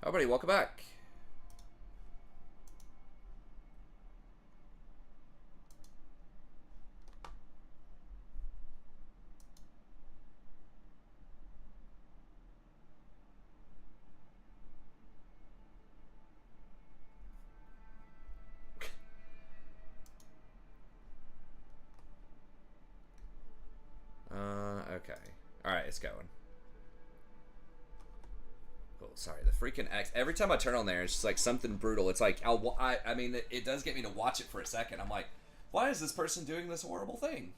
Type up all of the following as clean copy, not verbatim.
Hi, buddy. Welcome back. Okay. Alright, it's going. Cool. Sorry, the freaking X. Every time I turn on there, it's just like something brutal. It's like, I mean, it does get me to watch it for a second. I'm like, why is this person doing this horrible thing?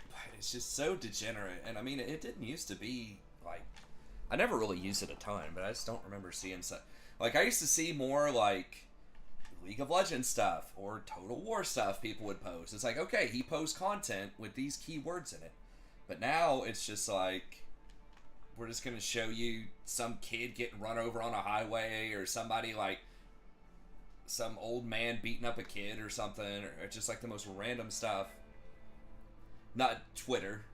But it's just so degenerate. And I mean, it didn't used to be like, I never really used it a ton, but I just don't remember seeing stuff. Like, I used to see more like League of Legends stuff or Total War stuff people would post. It's like, okay, he posts content with these keywords in it. But now it's just like, we're just going to show you some kid getting run over on a highway or somebody like some old man beating up a kid or something, or just like the most random stuff. Not Twitter,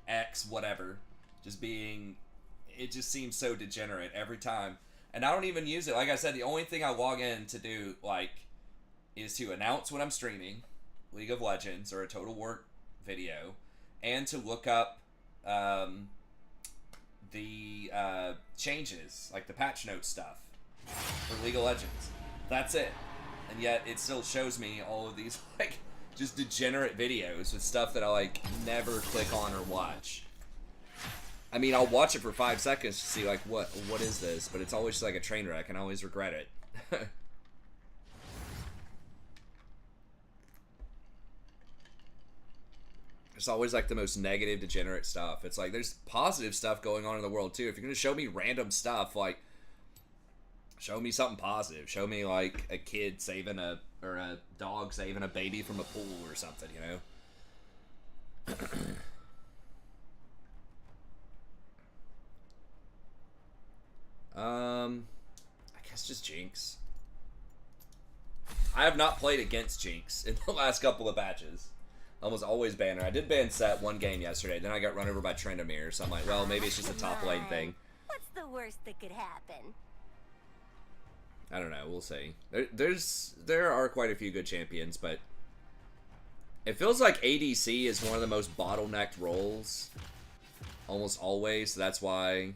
X, whatever. Just being, it just seems so degenerate every time. And I don't even use it. Like I said, the only thing I log in to do, like, is to announce when I'm streaming League of Legends or a Total War video, and to look up the changes, like the patch notes stuff for League of Legends. That's it. And yet it still shows me all of these, like, just degenerate videos with stuff that I, like, never click on or watch. I mean, I'll watch it for 5 seconds to see, like, what is this? But it's always just like a train wreck, and I always regret it. It's always, like, the most negative, degenerate stuff. It's like, there's positive stuff going on in the world, too. If you're going to show me random stuff, like, show me something positive. Show me, like, a kid saving or a dog saving a baby from a pool or something, you know? I guess just Jinx. I have not played against Jinx in the last couple of batches. Almost always ban her. I did ban Set one game yesterday, then I got run over by Trendamir, so I'm like, well, maybe it's just a top lane thing. What's the worst that could happen? I don't know, we'll see. There are quite a few good champions, but it feels like ADC is one of the most bottlenecked roles. Almost always, so that's why.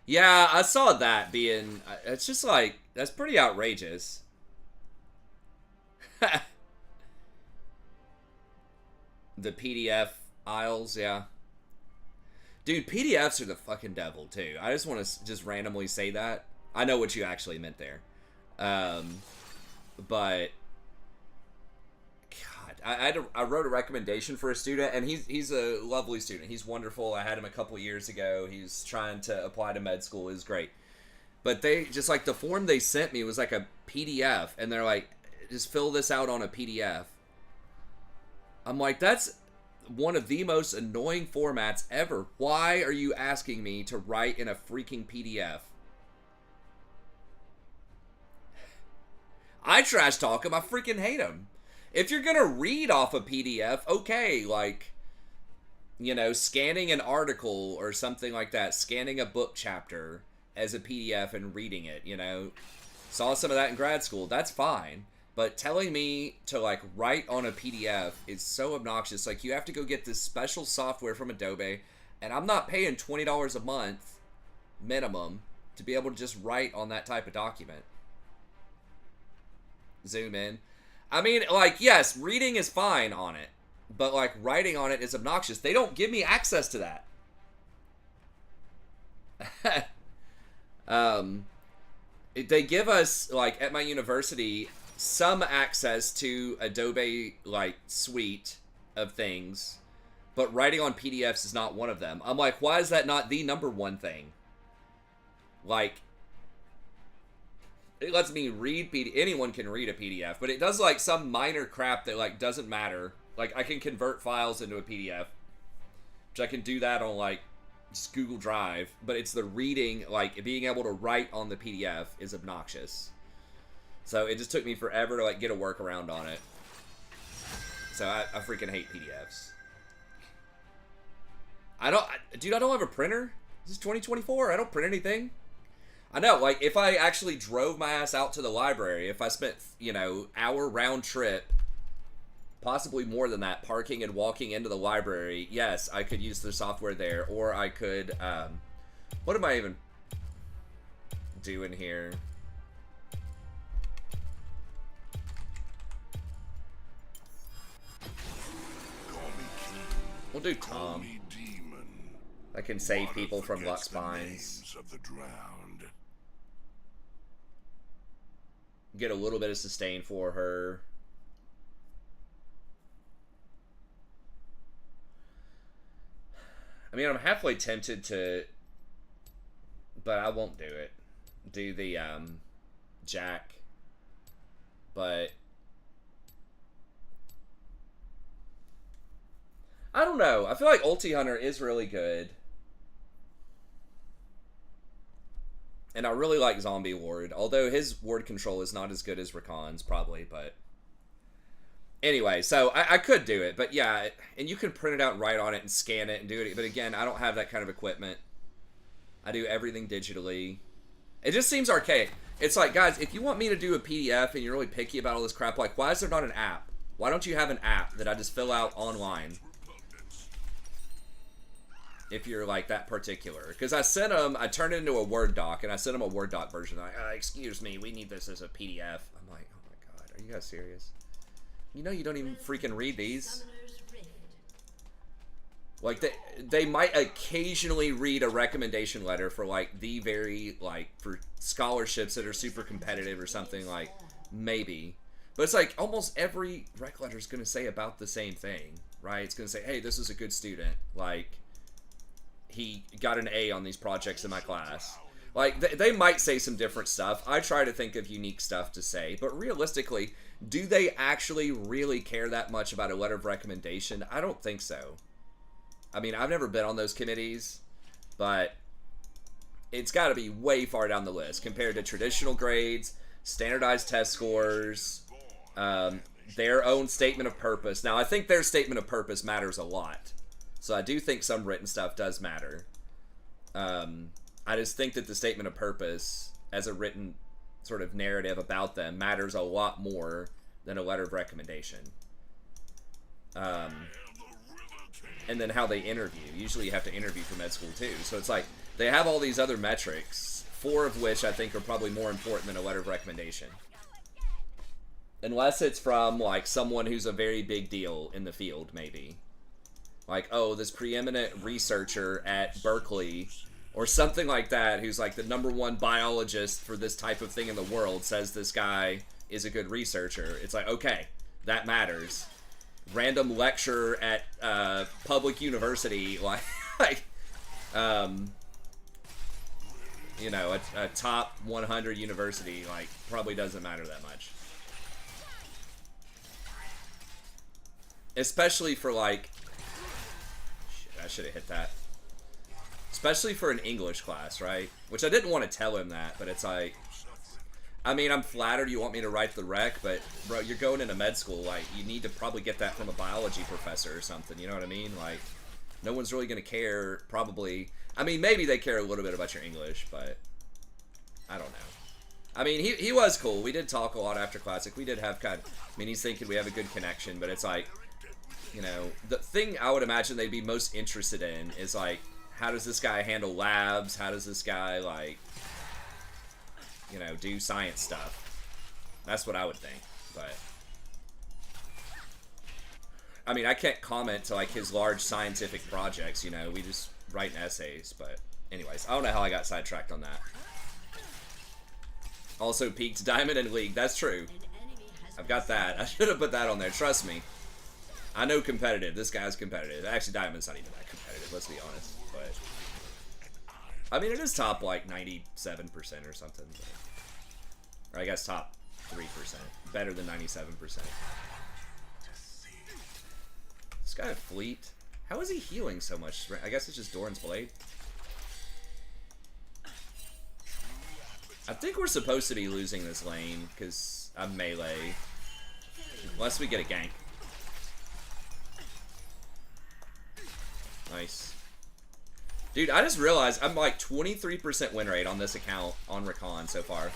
Yeah, I saw that being... It's just like, that's pretty outrageous. The PDF aisles, yeah. Dude, PDFs are the fucking devil, too. I just want to just randomly say that. I know what you actually meant there. But... I wrote a recommendation for a student, and he's a lovely student. He's wonderful. I had him a couple years ago. He's trying to apply to med school. Is great. But they just, like, the form they sent me was like a PDF, and they're like, just fill this out on a PDF. I'm like, that's one of the most annoying formats ever. Why are you asking me to write in a freaking PDF? I trash talk him. I freaking hate him. If you're gonna read off a PDF, okay, like, you know, scanning an article or something like that, scanning a book chapter as a PDF and reading it, you know. Saw some of that in grad school, that's fine. But telling me to, like, write on a PDF is so obnoxious. Like, you have to go get this special software from Adobe, and I'm not paying $20 a month minimum to be able to just write on that type of document. Zoom in. I mean, like, yes, reading is fine on it, but, like, writing on it is obnoxious. They don't give me access to that. They give us, like, at my university, some access to Adobe, like, suite of things, but writing on PDFs is not one of them. I'm like, why is that not the #1 thing? Like, it lets me read anyone can read a PDF, but it does, like, some minor crap that, like, doesn't matter. Like, I can convert files into a PDF, which I can do that on, like, just Google Drive, but it's the reading, like, being able to write on the PDF is obnoxious. So it just took me forever to, like, get a workaround on it. So I freaking hate PDFs. Dude, I don't have a printer. This is 2024. I don't print anything. I know, like, if I actually drove my ass out to the library, if I spent, you know, hour round trip, possibly more than that, parking and walking into the library, yes, I could use the software there, or I could, what am I even doing here? We'll do Tahm. I can save people from Lux Binds. Get a little bit of sustain for her. I mean, I'm halfway tempted to, but I won't do it. Do the Jack, but I don't know. I feel like Ulti Hunter is really good. And I really like Zombie Ward, although his ward control is not as good as Rakan's, probably, but... Anyway, so I could do it, but yeah, and you can print it out and write on it and scan it and do it, but again, I don't have that kind of equipment. I do everything digitally. It just seems archaic. It's like, guys, if you want me to do a PDF and you're really picky about all this crap, like, why is there not an app? Why don't you have an app that I just fill out online? If you're like that particular, because I sent them, I turned it into a Word doc, and I sent them a Word doc version. Like, excuse me, we need this as a PDF. I'm like, oh my god, are you guys serious? You know, you don't even freaking read these. Like they might occasionally read a recommendation letter for like the very like for scholarships that are super competitive or something, like maybe, but it's like almost every rec letter is going to say about the same thing, right? It's going to say, hey, this is a good student, like. He got an A on these projects in my class. Like, they might say some different stuff. I try to think of unique stuff to say. But realistically, do they actually really care that much about a letter of recommendation? I don't think so. I mean, I've never been on those committees. But it's got to be way far down the list compared to traditional grades, standardized test scores, their own statement of purpose. Now, I think their statement of purpose matters a lot. So I do think some written stuff does matter. I just think that the statement of purpose as a written sort of narrative about them matters a lot more than a letter of recommendation. And then how they interview. Usually you have to interview for med school too. So it's like they have all these other metrics, 4 of which I think are probably more important than a letter of recommendation. Unless it's from like someone who's a very big deal in the field, maybe. Like, oh, this preeminent researcher at Berkeley or something like that who's like the #1 biologist for this type of thing in the world says this guy is a good researcher. It's like, okay, that matters. Random lecturer at public university, like you know, a top 100 university, like, probably doesn't matter that much. Especially for, like... I should have hit that. Especially for an English class, right? Which I didn't want to tell him that, but it's like... I mean, I'm flattered you want me to write the rec, but, bro, you're going into med school. Like, you need to probably get that from a biology professor or something. You know what I mean? Like, no one's really going to care, probably. I mean, maybe they care a little bit about your English, but I don't know. I mean, he was cool. We did talk a lot after Classic. We did have kind of... I mean, he's thinking we have a good connection, but it's like... You know, the thing I would imagine they'd be most interested in is, like, how does this guy handle labs? How does this guy, like, you know, do science stuff? That's what I would think, but... I mean, I can't comment to, like, his large scientific projects, you know? We just write essays, but... Anyways, I don't know how I got sidetracked on that. Also peaked Diamond in League. That's true. I've got that. I should have put that on there. Trust me. I know competitive. This guy's competitive. Actually, Diamond's not even that competitive, let's be honest. But I mean, it is top, like, 97% or something. But, or I guess top 3%. Better than 97%. This guy have Fleet. How is he healing so much? I guess it's just Doran's Blade. I think we're supposed to be losing this lane, because I'm melee. Unless we get a gank. Nice. Dude, I just realized I'm like 23% win rate on this account on Rakan so far.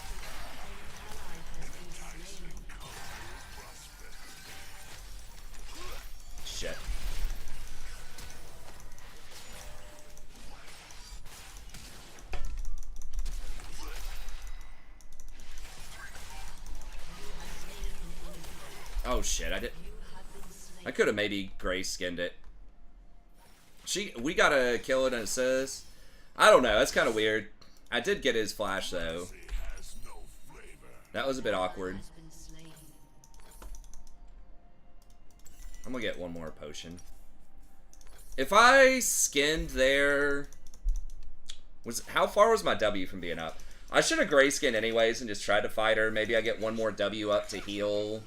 Shit. Oh shit, I could have maybe gray skinned it. We gotta kill it and it says, I don't know, that's kind of weird. I did get his flash though. That was a bit awkward. I'm gonna get one more potion. If I skinned there, how far was my W from being up? I should have gray skinned anyways and just tried to fight her. Maybe I get one more W up to heal.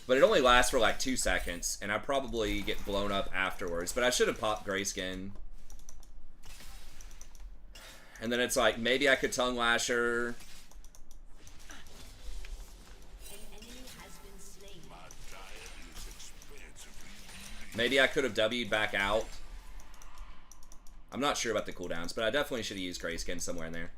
But it only lasts for like 2 seconds, and I probably get blown up afterwards. But I should have popped Grayskin. And then it's like, maybe I could tongue lash her. Maybe I could have W'd back out. I'm not sure about the cooldowns, but I definitely should have used Grayskin somewhere in there.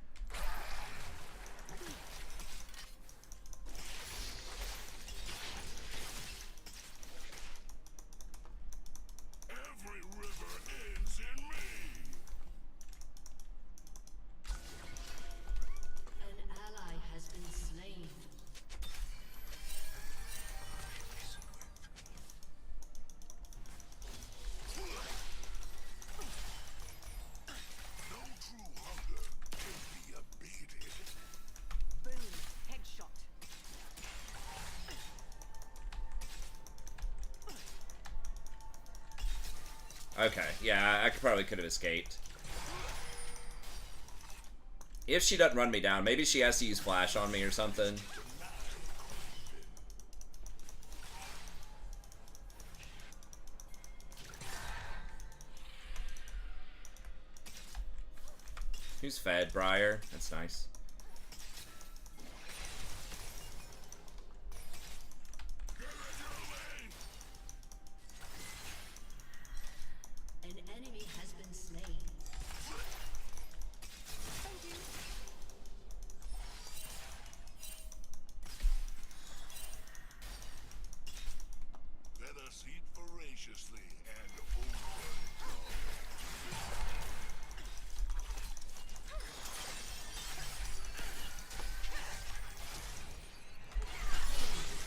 Okay, yeah, I probably could have escaped. If she doesn't run me down, maybe she has to use flash on me or something. Who's fed? Briar? That's nice.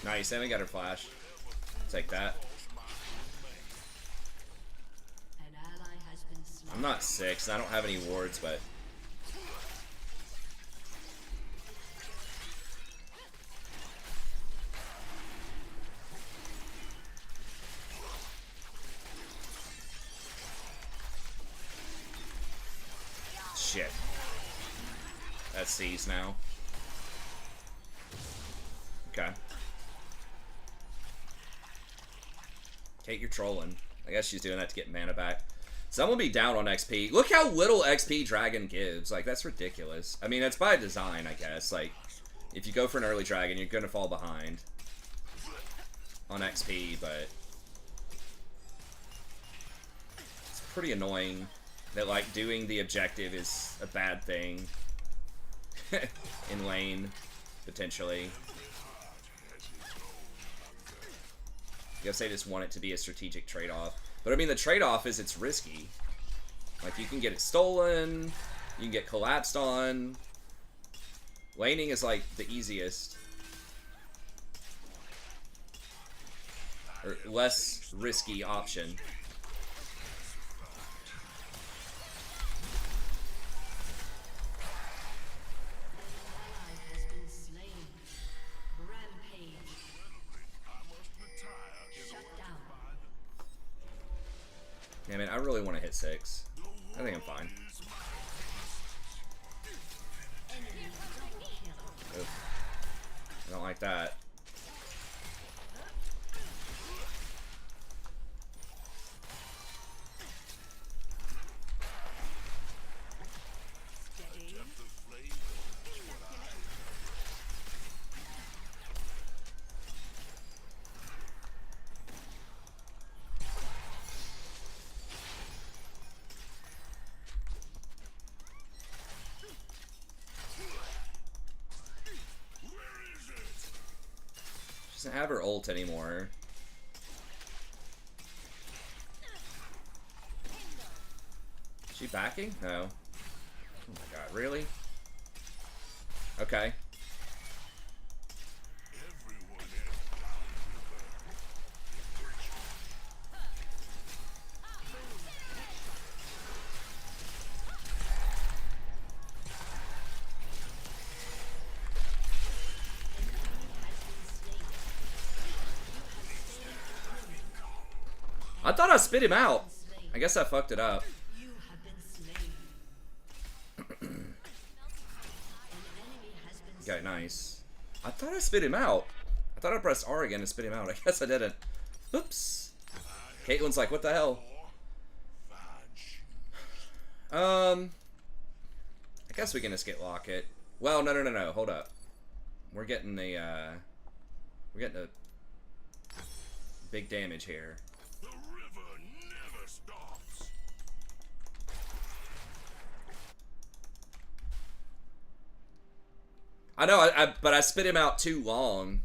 Nice, and we got her flash. Take that. I'm not 6, and I don't have any wards, but... Shit. That's C's now. Okay. Kate, you're trolling. I guess she's doing that to get mana back. So I'm gonna be down on XP. Look how little XP Dragon gives. Like, that's ridiculous. I mean, it's by design, I guess. Like, if you go for an early Dragon, you're gonna fall behind on XP, but it's pretty annoying that, like, doing the objective is a bad thing in lane, potentially. I guess they just want it to be a strategic trade-off. But I mean, the trade-off is it's risky. Like, you can get it stolen, you can get collapsed on. Laning is like the easiest. Or less risky option. Yeah, man, I really want to hit 6. I think I'm fine. Oof. I don't like that. have her ult anymore. Is she backing? No. Oh my god, really? Okay. I thought I spit him out. I guess I fucked it up. Okay, nice. I thought I spit him out. I thought I pressed R again to spit him out. I guess I didn't. Oops. Caitlyn's like, what the hell? I guess we can just get Locket. Well, no. Hold up. We're getting a big damage here. The river never stops. I know, but I spit him out too long.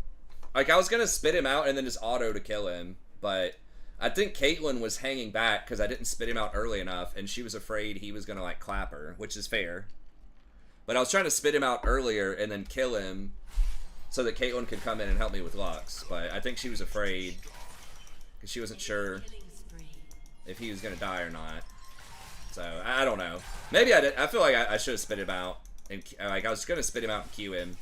Like, I was gonna spit him out and then just auto to kill him, but I think Caitlyn was hanging back because I didn't spit him out early enough, and she was afraid he was gonna, like, clap her, which is fair. But I was trying to spit him out earlier and then kill him so that Caitlyn could come in and help me with Lux, but I think she was afraid because she wasn't sure if he was gonna die or not. So, I don't know. Maybe I did. I feel like I should have spit him out. And, like, I was gonna spit him out and Q him.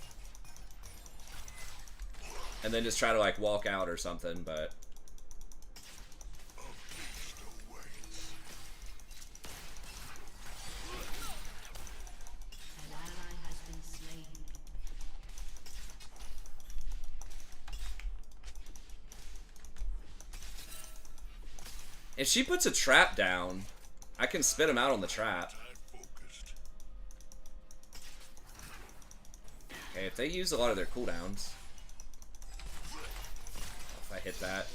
And then just try to, like, walk out or something, but... If she puts a trap down, I can spit him out on the trap. Okay, if they use a lot of their cooldowns. If I hit that.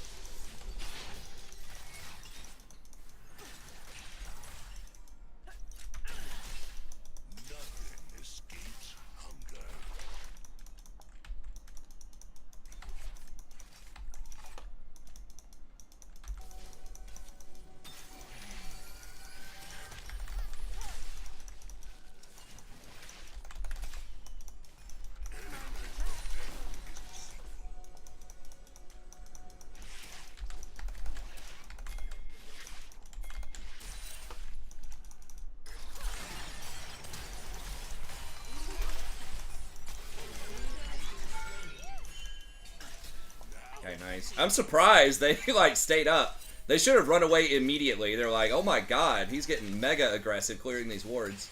Nothing escapes hunger. Okay, nice. I'm surprised they, like, stayed up. They should have run away immediately. They're like, oh my god, he's getting mega aggressive clearing these wards.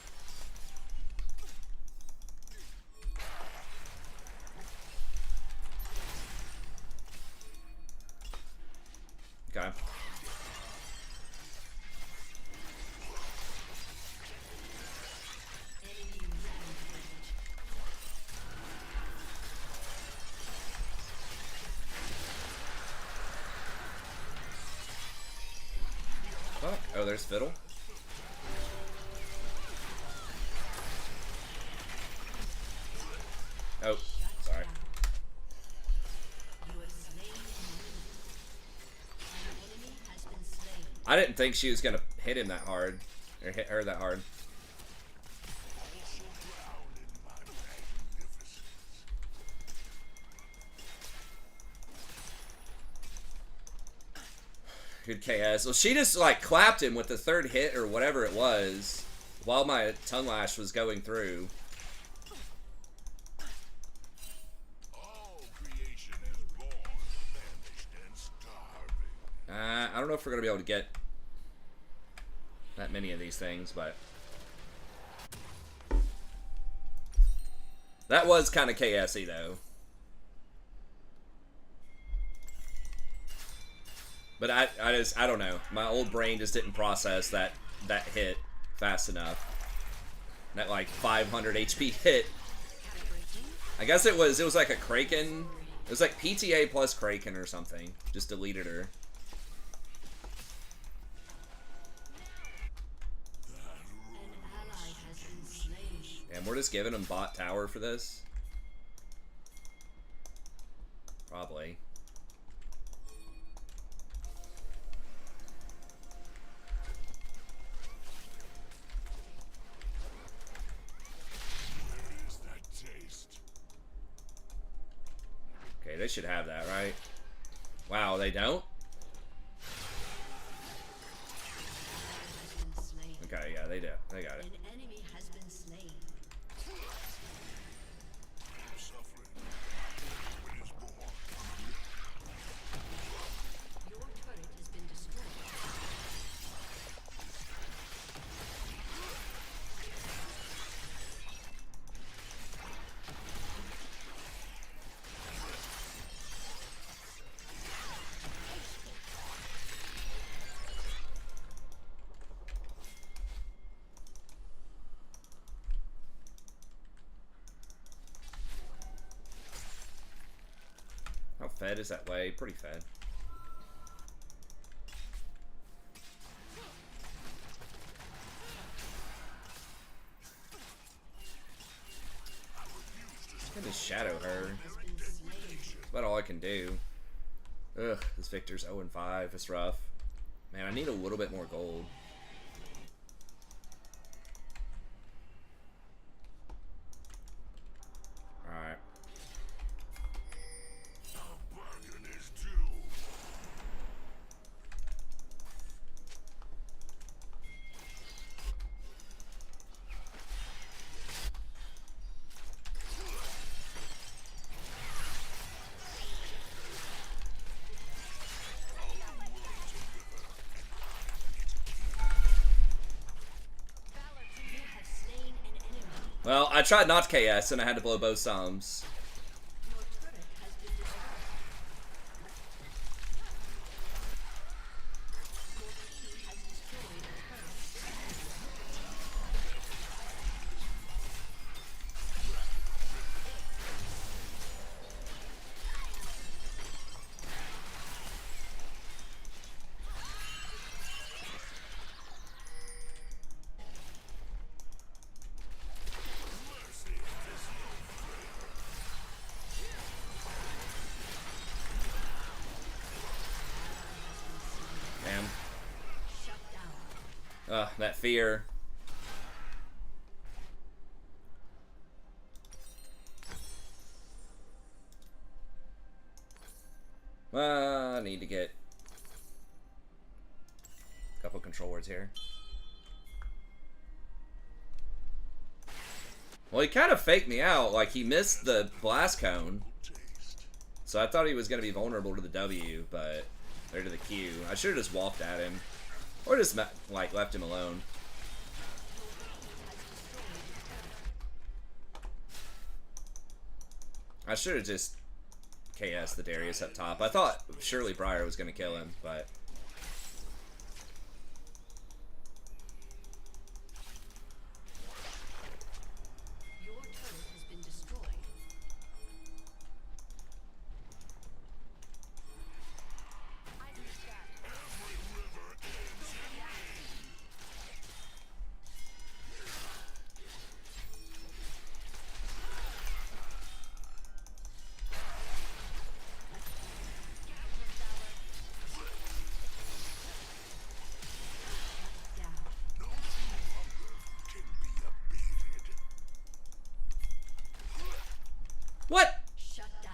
Okay. Fuck. Oh, there's Fiddle. Oh, sorry. I didn't think she was gonna hit him that hard. Or hit her that hard. Also drown in my magnificence. Good KS. Well, she just, like, clapped him with the third hit or whatever it was while my tongue lash was going through. All creation is born, famished, and starving. I don't know if we're gonna be able to get that many of these things, but that was kind of KSy though. But I don't know. My old brain just didn't process that hit fast enough. That, like, 500 HP hit. I guess it was like a Kraken. It was like PTA plus Kraken or something. Just deleted her. And we're just giving him bot tower for this? Probably. they should have that, right? Wow, they don't? Okay, yeah, they do. They got it. An enemy has been slain. Suffering is born. Your turret has been destroyed. How fed is that way? Pretty fed. Get this shadow her. That's about all I can do. Ugh, this Victor's 0-5. It's rough. Man, I need a little bit more gold. Alright. A bargain is due. You have slain an enemy. Well, I tried not to KS and I had to blow both sums. Your turret has been destroyed. Your team has destroyed a turret. Damn. Shut down. That fear. I need to get a couple control words here. Well, he kind of faked me out. Like, he missed the blast cone. So I thought he was going to be vulnerable to the W, but... or to the Q. I should have just walked at him. Or just, like, left him alone. I should have just KS the Darius up top. I thought surely Briar was going to kill him, but... Your turret has been destroyed. Down. Can be abated. What? Shut down.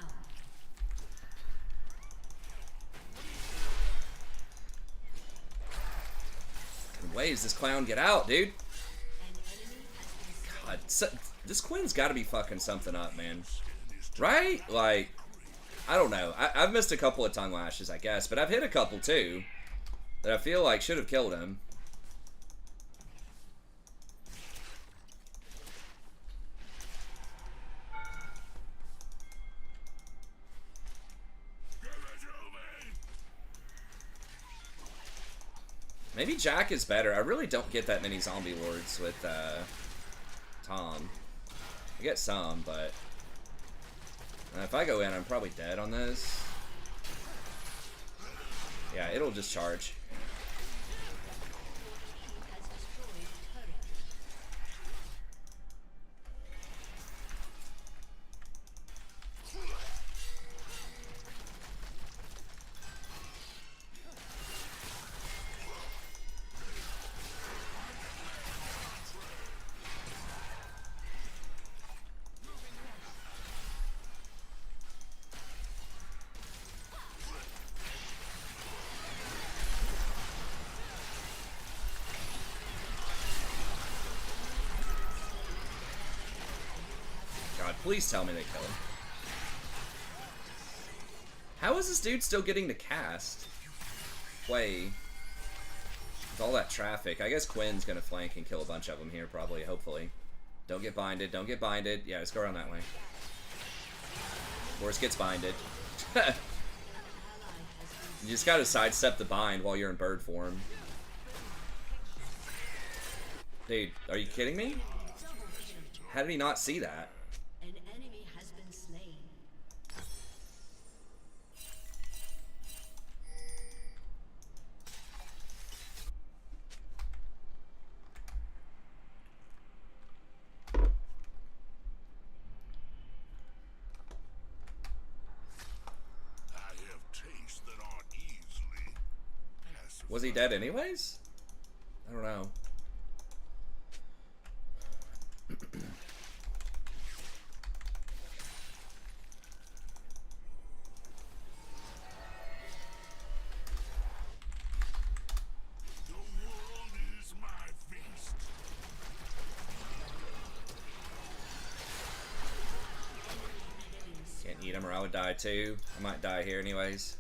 Way does this clown get out, dude? An enemy has been slain. God, this Quinn's got to be fucking something up, man. Right? Like, I don't know. I've missed a couple of tongue lashes, I guess, but I've hit a couple too that I feel like should have killed him. Maybe Jack is better. I really don't get that many zombie lords with Tahm. I get some, but if I go in, I'm probably dead on this. Yeah, it'll just charge. Has destroyed turret. Please tell me they kill him. How is this dude still getting to cast? Play. With all that traffic. I guess Quinn's gonna flank and kill a bunch of them here, probably, hopefully. Don't get binded, don't get binded. Yeah, let's go around that way. Horse gets binded. You just gotta sidestep the bind while you're in bird form. Dude, are you kidding me? How did he not see that? An enemy has been slain. I have tastes that aren't easily pacified. Was he dead anyways? I don't know. The world is my feast. Can't eat him or I would die too. I might die here anyways.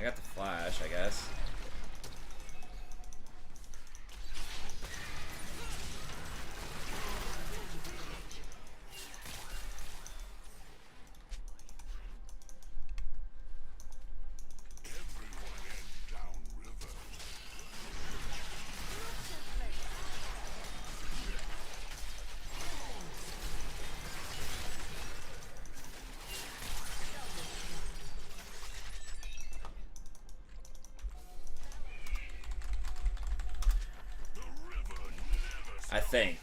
I got the flash, I guess. Everyone head downriver. The river never I think.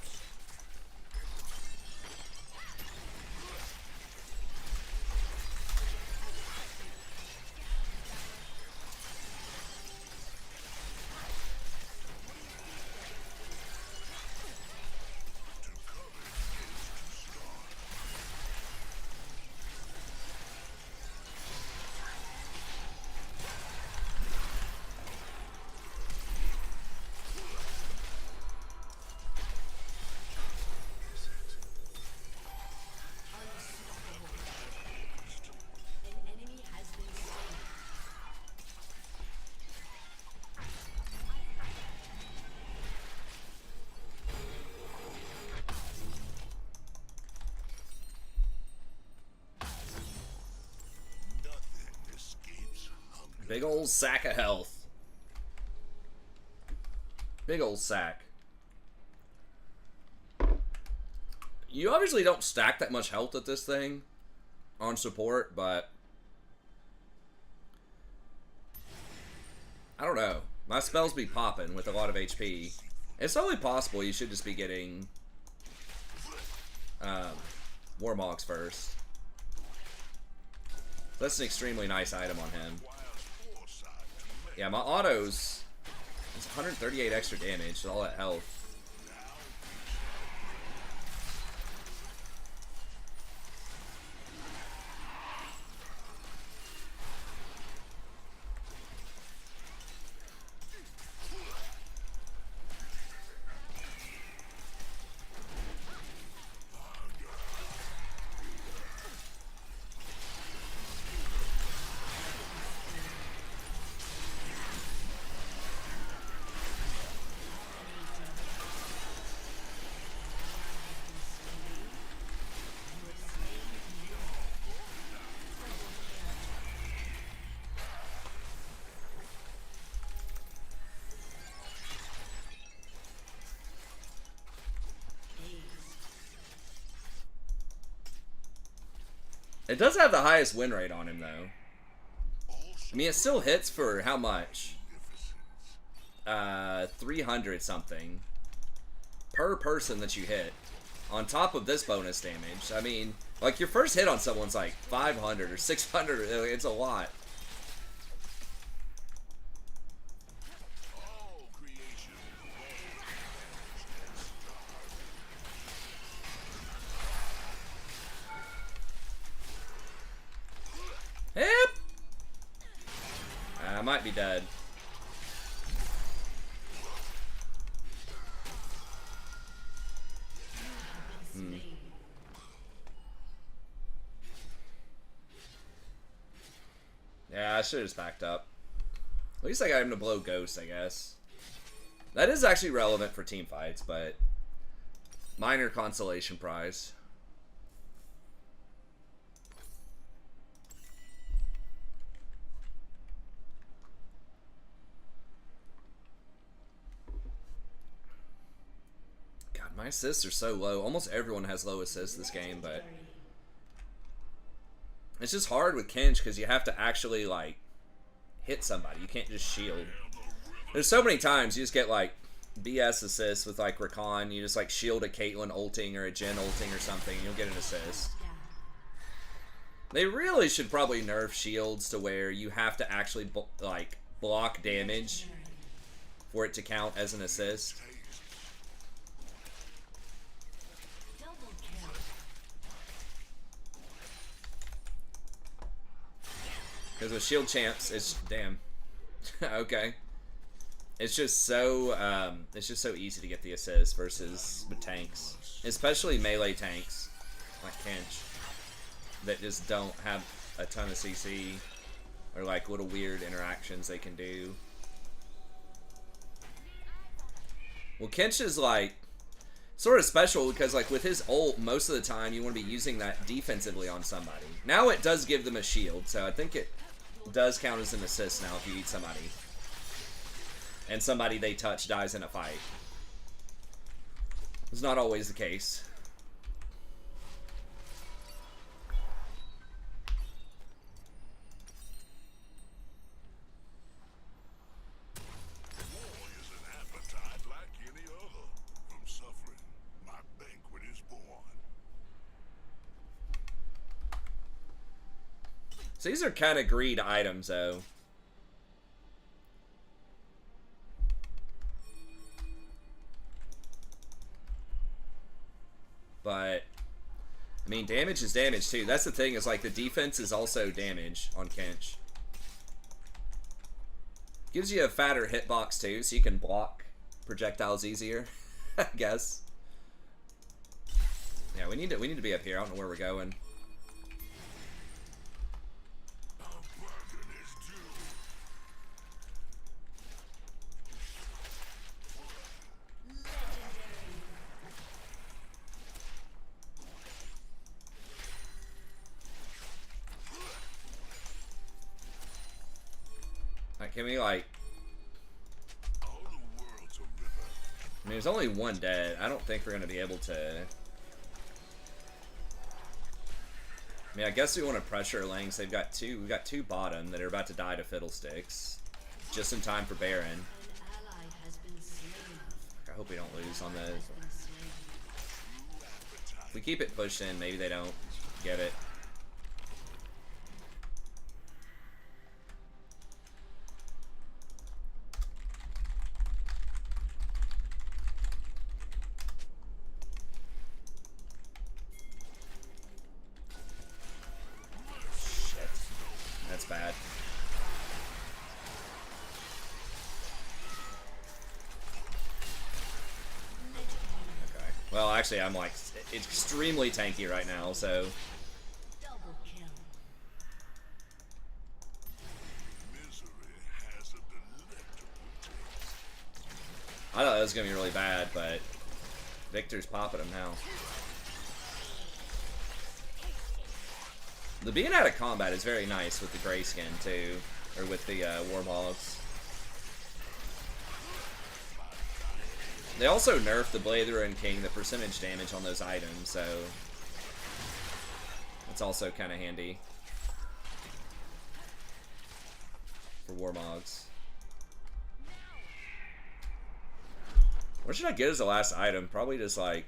An enemy has been slain. nothing escapes hunger. Big old sack of health. Big old sack. You obviously don't stack that much health at this thing on support, but I don't know. My spells be popping with a lot of HP. It's totally possible you should just be getting Warmogs first. That's an extremely nice item on him. Wild foresight to make Yeah, my autos is 138 extra damage with all that health. It does have the highest win rate on him, though. I mean, it still hits for how much? 300 something per person that you hit. on top of this bonus damage. I mean, like, your first hit on someone's like 500 or 600. It's a lot. All creation Yep. I might be dead. Yeah, I should have just backed up. At least I got him to blow Ghost, I guess. That is actually relevant for team fights, but minor consolation prize. God, my assists are so low. Almost everyone has low assists this game, but it's just hard with Kench because you have to actually, like, hit somebody. You can't just shield. There's so many times you just get, like, BS assists with, like, Rakan. You just, like, shield a Caitlyn ulting or a Jhin ulting or something, and you'll get an assist. They really should probably nerf shields to where you have to actually, like, block damage for it to count as an assist. Because with shield champs, it's damn. Okay. It's just so easy to get the assist versus with tanks, especially melee tanks like Kench that just don't have a ton of CC or like little weird interactions they can do. Well, Kench is like sort of special because like with his ult, most of the time you want to be using that defensively on somebody. Now it does give them a shield, so I think it does count as an assist now if you eat somebody. And somebody they touch dies in a fight. It's not always the case. war is an appetite like any other. From suffering, my banquet is born. So these are kind of greed items, though. But, I mean, damage is damage, too. That's the thing, is like the defense is also damage on Kench. Gives you a fatter hitbox, too, so you can block projectiles easier, I guess. Yeah, we need to be up here. I don't know where we're going. Can we, like... All the world's a river. I mean, there's only one dead. I don't think we're going to be able to... I mean, I guess we want to pressure lanes. We've got two bottom that are about to die to Fiddlesticks. Just in time for Baron. I hope we don't lose on this. If we keep it pushed in, maybe they don't get it. That's bad. Okay. Well, actually, I'm like extremely tanky right now, so. Misery has a delectable taste. I thought that was gonna be really bad, but Victor's popping him now. The being out of combat is very nice with the gray skin too, or with the Warmhogs. They also nerfed the Blader and King, the percentage damage on those items, so it's also kind of handy for Warmogs. What should I get as the last item? Probably just like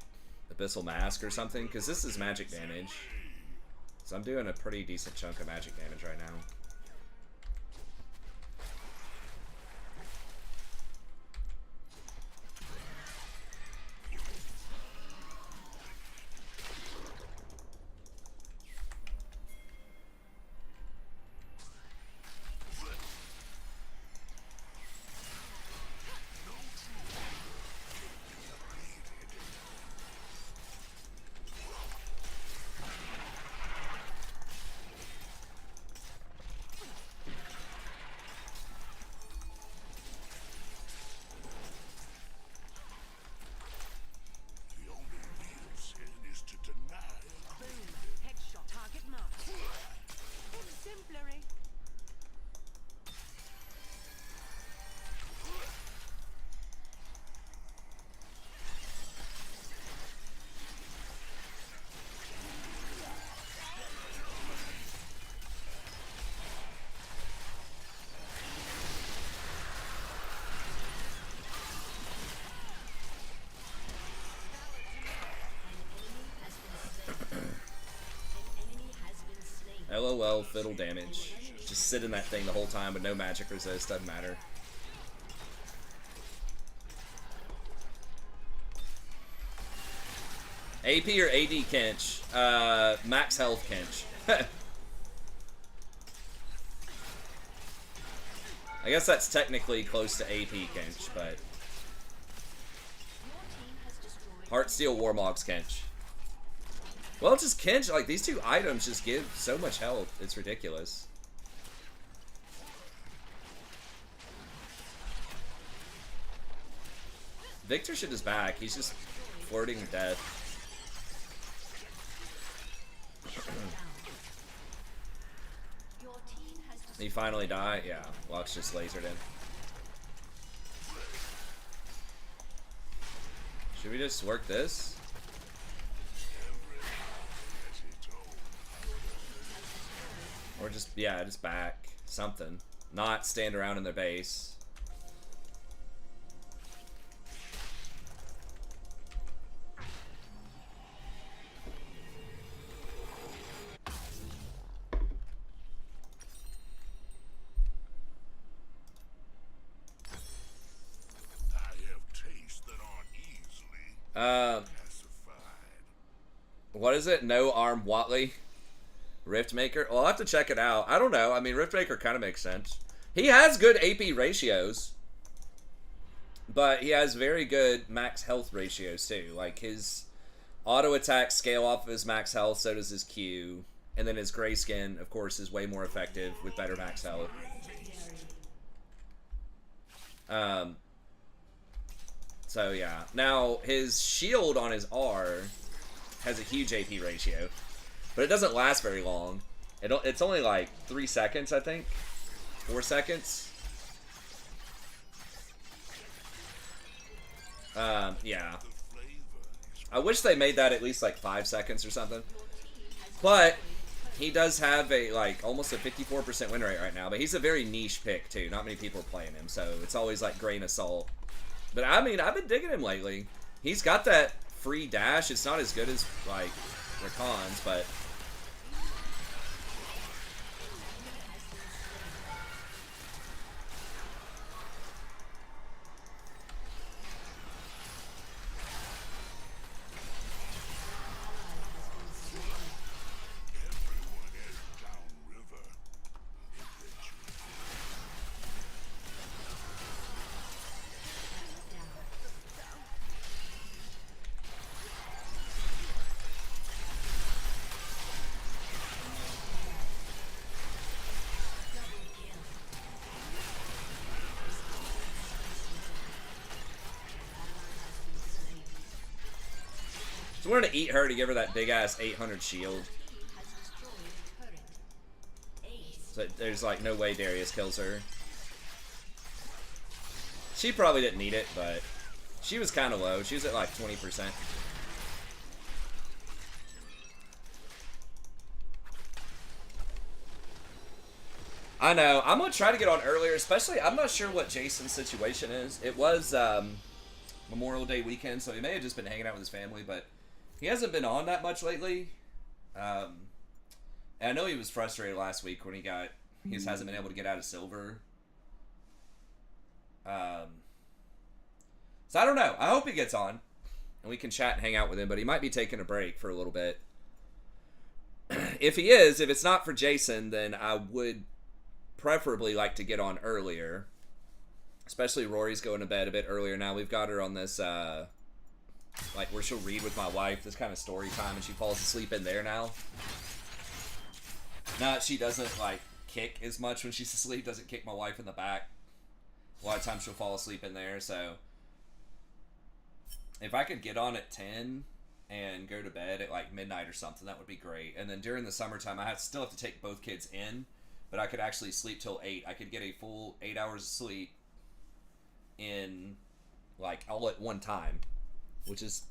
Abyssal Mask or something, because this is magic damage. So I'm doing a pretty decent chunk of magic damage right now. The only real sin is to deny a claim. Headshot. Target marked. Exemplary. LOL fiddle damage. Just sit in that thing the whole time with no magic resist, doesn't matter. AP or AD Kench? Max health Kench. I guess that's technically close to AP Kench, but... Heartsteel Warmog's Kench. Well, it's just Kench, like, these two items just give so much health. It's ridiculous. Victor shit is back. He's just flirting with death. He finally died? Yeah. Lux just lasered in. Should we just work this? Or just, yeah, just back. Something. Not stand around in their base. I have tastes that aren't easily pacified. What is it? No arm Watley? Riftmaker? Well, I'll have to check it out. I don't know. I mean, Riftmaker kind of makes sense. He has good AP ratios. But he has very good max health ratios, too. Like, his auto attacks scale off of his max health, so does his Q. And then his gray skin, of course, is way more effective with better max health. So, yeah. Now, his shield on his R has a huge AP ratio. But it doesn't last very long. It's only like 3 seconds, I think. 4 seconds. Yeah. I wish they made that at least like 5 seconds or something. But he does have a like almost a 54% win rate right now. But he's a very niche pick too. Not many people are playing him, so it's always like grain of salt. But I mean, I've been digging him lately. He's got that free dash. It's not as good as like Rakan's, but so we're gonna eat her to give her that big ass 800 shield. So there's like no way Darius kills her. She probably didn't need it, but she was kind of low. She was at like 20%. I know. I'm gonna try to get on earlier, especially I'm not sure what Jason's situation is. It was Memorial Day weekend, so he may have just been hanging out with his family, but He hasn't been on that much lately. And I know he was frustrated last week when he just hasn't been able to get out of silver. So I don't know. I hope he gets on and we can chat and hang out with him, but he might be taking a break for a little bit. If he is, if it's not for Jason, then I would preferably like to get on earlier. Especially Rory's going to bed a bit earlier now. We've got her on this, like, where she'll read with my wife, this kind of story time, and she falls asleep in there now. Now, she doesn't, like, kick as much when she's asleep, doesn't kick my wife in the back. A lot of times she'll fall asleep in there, so if I could get on at 10 and go to bed at, like, midnight or something, that would be great. And then during the summertime, I still have to take both kids in, but I could actually sleep till 8. I could get a full 8 hours of sleep in, like, all at one time, which has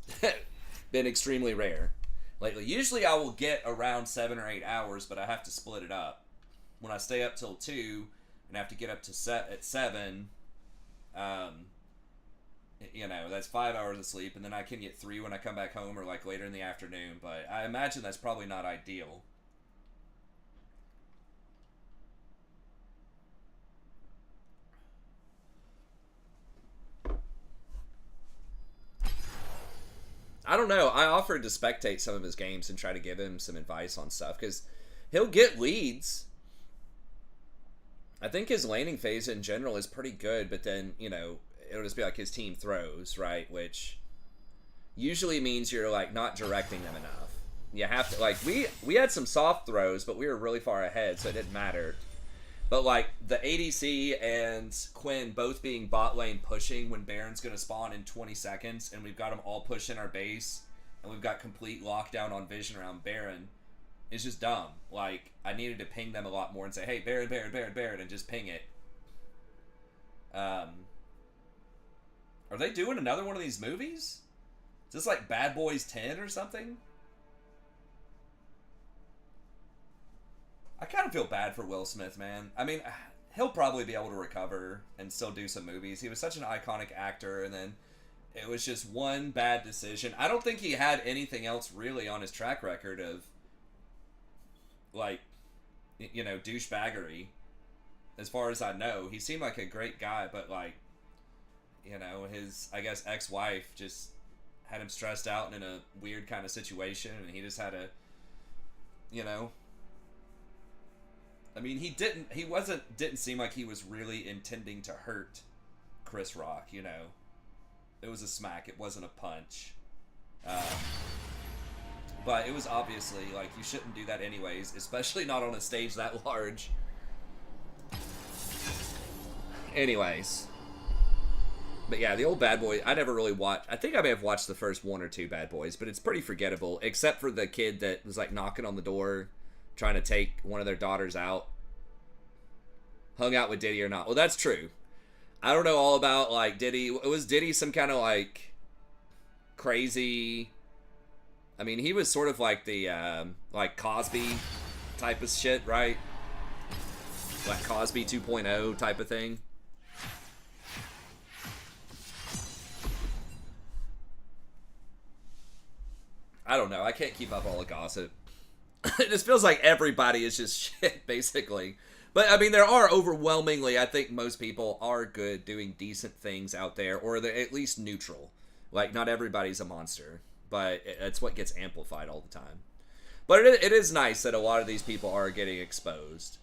been extremely rare lately. Usually I will get around 7 or 8 hours, but I have to split it up. When I stay up till 2 and have to get up to at 7, you know, that's 5 hours of sleep, and then I can get 3 when I come back home or, like, later in the afternoon, but I imagine that's probably not ideal. I don't know. I offered to spectate some of his games and try to give him some advice on stuff, because he'll get leads. I think his laning phase in general is pretty good, but then, you know, it'll just be like his team throws, right? Which usually means you're, like, not directing them enough. You have to, like, we had some soft throws, but we were really far ahead, so it didn't matter. But, like, the ADC and Quinn both being bot lane pushing when Baron's going to spawn in 20 seconds, and we've got them all pushing our base, and we've got complete lockdown on vision around Baron, is just dumb. Like, I needed to ping them a lot more and say, hey, Baron, Baron, Baron, Baron, and just ping it. Are they doing another one of these movies? Is this like Bad Boys 10 or something? I kind of feel bad for Will Smith, man. I mean, he'll probably be able to recover and still do some movies. He was such an iconic actor, and then it was just one bad decision. I don't think he had anything else really on his track record of, like, you know, douchebaggery. As far as I know, he seemed like a great guy, but, like, you know, his, I guess, ex-wife just had him stressed out in a weird kind of situation, and he just had to, you know, I mean, he didn't seem like he was really intending to hurt Chris Rock, you know. It was a smack, it wasn't a punch. But it was obviously, like, you shouldn't do that anyways, especially not on a stage that large. Anyways. But yeah, the old Bad Boy, I never really watched. I think I may have watched the first 1 or 2 Bad Boys, but it's pretty forgettable, except for the kid that was, like, knocking on the door, trying to take one of their daughters out. Hung out with Diddy or not. Well, that's true. I don't know all about, like, Diddy. Was Diddy some kind of, like, crazy... I mean, he was sort of like the, like, Cosby type of shit, right? Like Cosby 2.0 type of thing. I don't know. I can't keep up all the gossip. It just feels like everybody is just shit, basically. But, I mean, there are overwhelmingly, I think most people are good doing decent things out there, or they're at least neutral. Like, not everybody's a monster, but it's what gets amplified all the time. But it is nice that a lot of these people are getting exposed.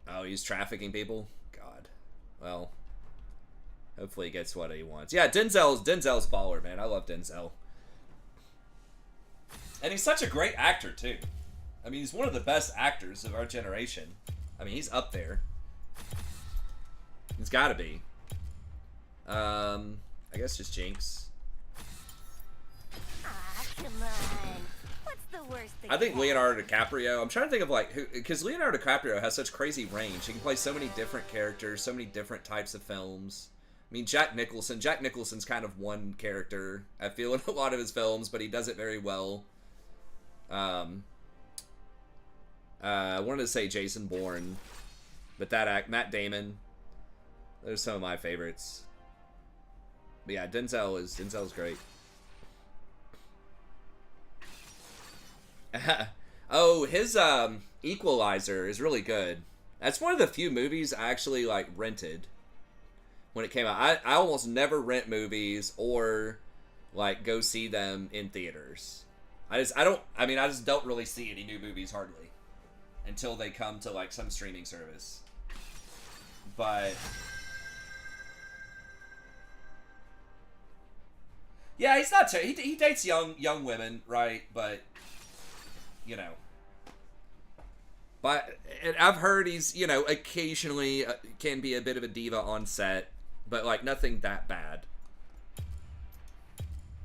Oh, he's trafficking people? God. Well, hopefully he gets what he wants. Yeah, Denzel's baller, man. I love Denzel. And he's such a great actor, too. I mean, he's one of the best actors of our generation. I mean, he's up there. He's got to be. I guess just Jinx. Ah, come on. What's the worst that I think could Leonardo DiCaprio. I'm trying to think of, like, who, because Leonardo DiCaprio has such crazy range. He can play so many different characters, so many different types of films. I mean, Jack Nicholson's kind of one character, I feel, in a lot of his films, but he does it very well. I wanted to say Jason Bourne, but Matt Damon, those are some of my favorites. But yeah, Denzel's great. Oh, his Equalizer is really good. That's one of the few movies I actually like rented when it came out. I almost never rent movies or like go see them in theaters. I just don't really see any new movies hardly until they come to like some streaming service. But yeah, he's not he dates young women, right? But you know, but and I've heard he's, you know, occasionally can be a bit of a diva on set, but like nothing that bad.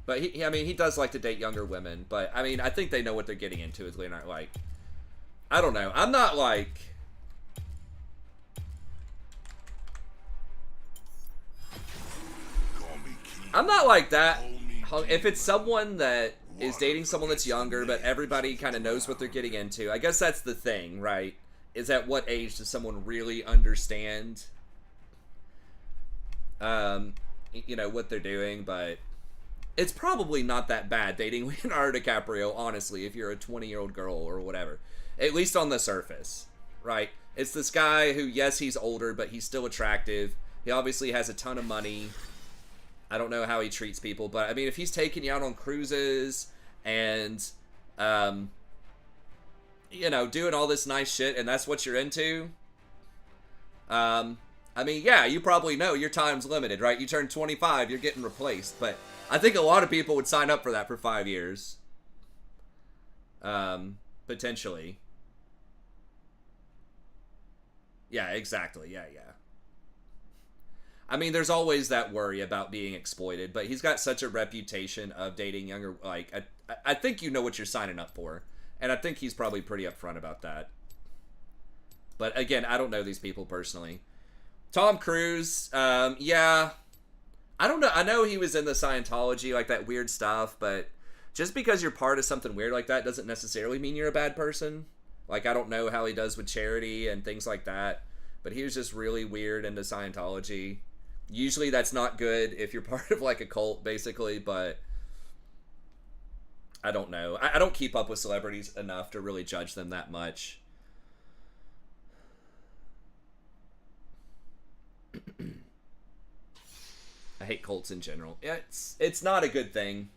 But he does like to date younger women. But I mean, I think they know what they're getting into. Is Leonard like? I don't know. I'm not like. I'm not like that. If it's someone that is dating someone that's younger, but everybody kind of knows what they're getting into, I guess that's the thing, right? Is at what age does someone really understand, you know, what they're doing? But it's probably not that bad dating Leonardo DiCaprio, honestly, if you're a 20-year-old girl or whatever. At least on the surface, right? It's this guy who, yes, he's older, but he's still attractive. He obviously has a ton of money. I don't know how he treats people, but I mean, if he's taking you out on cruises and, you know, doing all this nice shit and that's what you're into, I mean, yeah, you probably know your time's limited, right? You turn 25, you're getting replaced, but I think a lot of people would sign up for that for 5 years. Potentially. Yeah, exactly. Yeah. I mean, there's always that worry about being exploited, but he's got such a reputation of dating younger, like, I think you know what you're signing up for, and I think he's probably pretty upfront about that. But again, I don't know these people personally. Tom Cruise, yeah, I don't know. I know he was in the Scientology, like that weird stuff, but just because you're part of something weird like that doesn't necessarily mean you're a bad person. Like, I don't know how he does with charity and things like that, but he was just really weird into Scientology. Usually that's not good if you're part of like a cult, basically, but I don't know. I don't keep up with celebrities enough to really judge them that much. I hate cults in general. Yeah, it's not a good thing.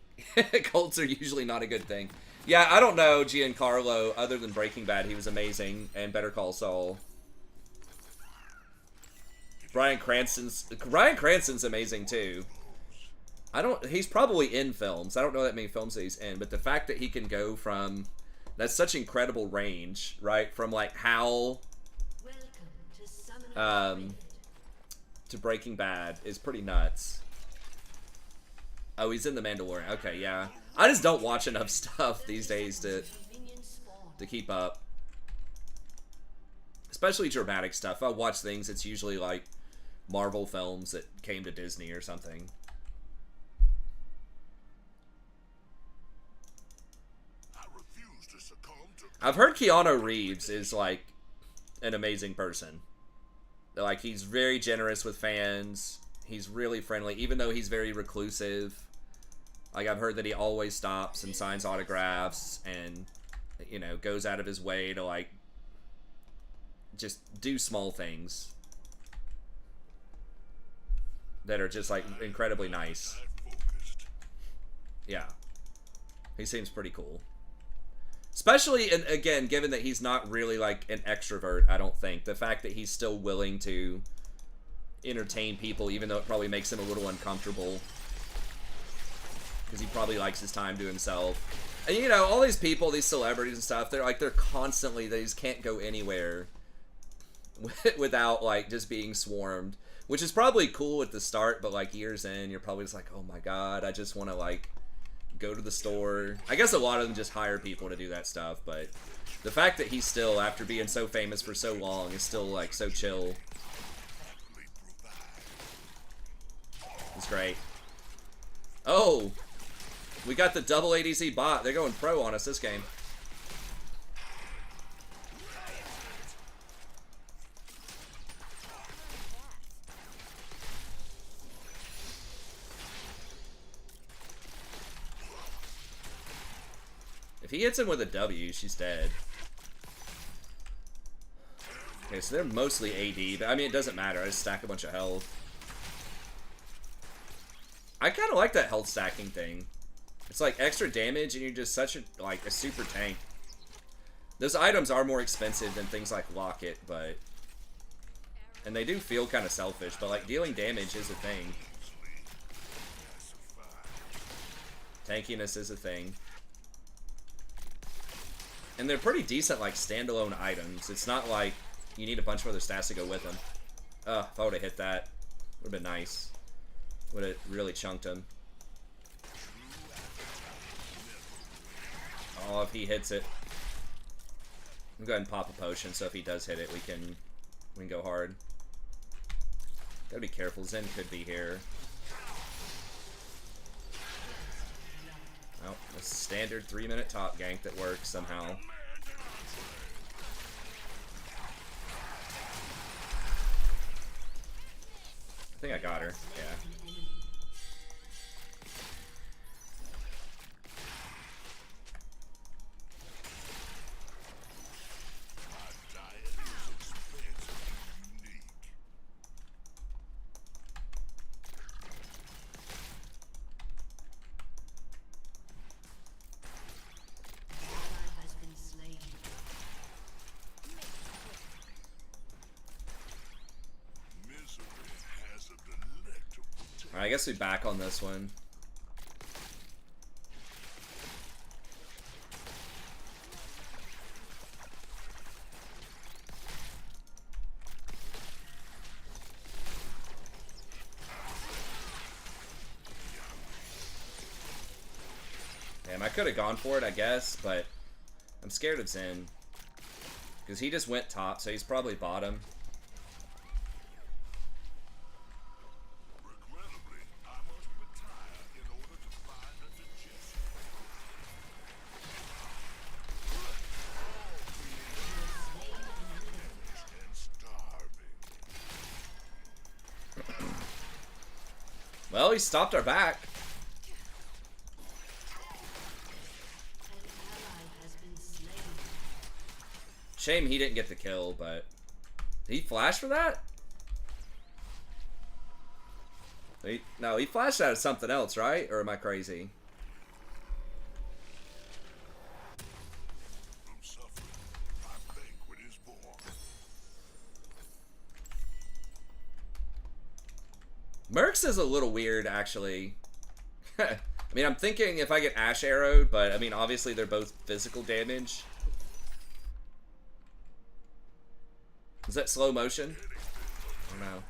Cults are usually not a good thing. Yeah, I don't know Giancarlo. Other than Breaking Bad, he was amazing, and Better Call Saul. Bryan Cranston's amazing too. He's probably in films. I don't know that many films that he's in, but the fact that he can go from, that's such incredible range, right? From like Hal to Breaking Bad is pretty nuts. Oh, he's in The Mandalorian. Okay, yeah. I just don't watch enough stuff these days to keep up. Especially dramatic stuff. If I watch things, it's usually like Marvel films that came to Disney or something. I've heard Keanu Reeves is like an amazing person. Like, he's very generous with fans. He's really friendly, even though he's very reclusive. Like, I've heard that he always stops and signs autographs and, you know, goes out of his way to like just do small things that are just like incredibly nice. Yeah, he seems pretty cool, especially, and again, given that he's not really like an extrovert. I don't think the fact that he's still willing to entertain people, even though it probably makes him a little uncomfortable, because he probably likes his time to himself. And you know, all these people, these celebrities and stuff, they're constantly, they just can't go anywhere without like just being swarmed, which is probably cool at the start, but like years in, you're probably just like, oh my god, I just want to like go to the store. I guess a lot of them just hire people to do that stuff, but the fact that he's still, after being so famous for so long, is still like so chill is great. Oh, we got the double ADC bot. They're going pro on us this game. If he hits him with a W, she's dead. Okay, so they're mostly AD, but I mean, it doesn't matter. I just stack a bunch of health. I kind of like that health stacking thing. It's like extra damage, and you're just such a, like, a super tank. Those items are more expensive than things like Locket, but... And they do feel kind of selfish, but, like, dealing damage is a thing. Tankiness is a thing. And they're pretty decent, like, standalone items. It's not like you need a bunch of other stats to go with them. If I would have hit that, would have been nice. Would have really chunked him. Oh, if he hits it. I'm going to pop a potion, so if he does hit it, we can go hard. Gotta be careful. Zen could be here. Oh, a standard 3-minute top gank that works somehow. I think I got her. Yeah. Alright, I guess we back on this one. Damn, I could have gone for it, I guess, but I'm scared of Zen. Because he just went top, so he's probably bottom. Well, he stopped our back. Shame he didn't get the kill, but... Did he flash for that? No, he flashed out of something else, right? Or am I crazy? Mercs is a little weird, actually. I mean, I'm thinking if I get Ash arrowed, but I mean, obviously they're both physical damage. Is that slow motion? I don't know.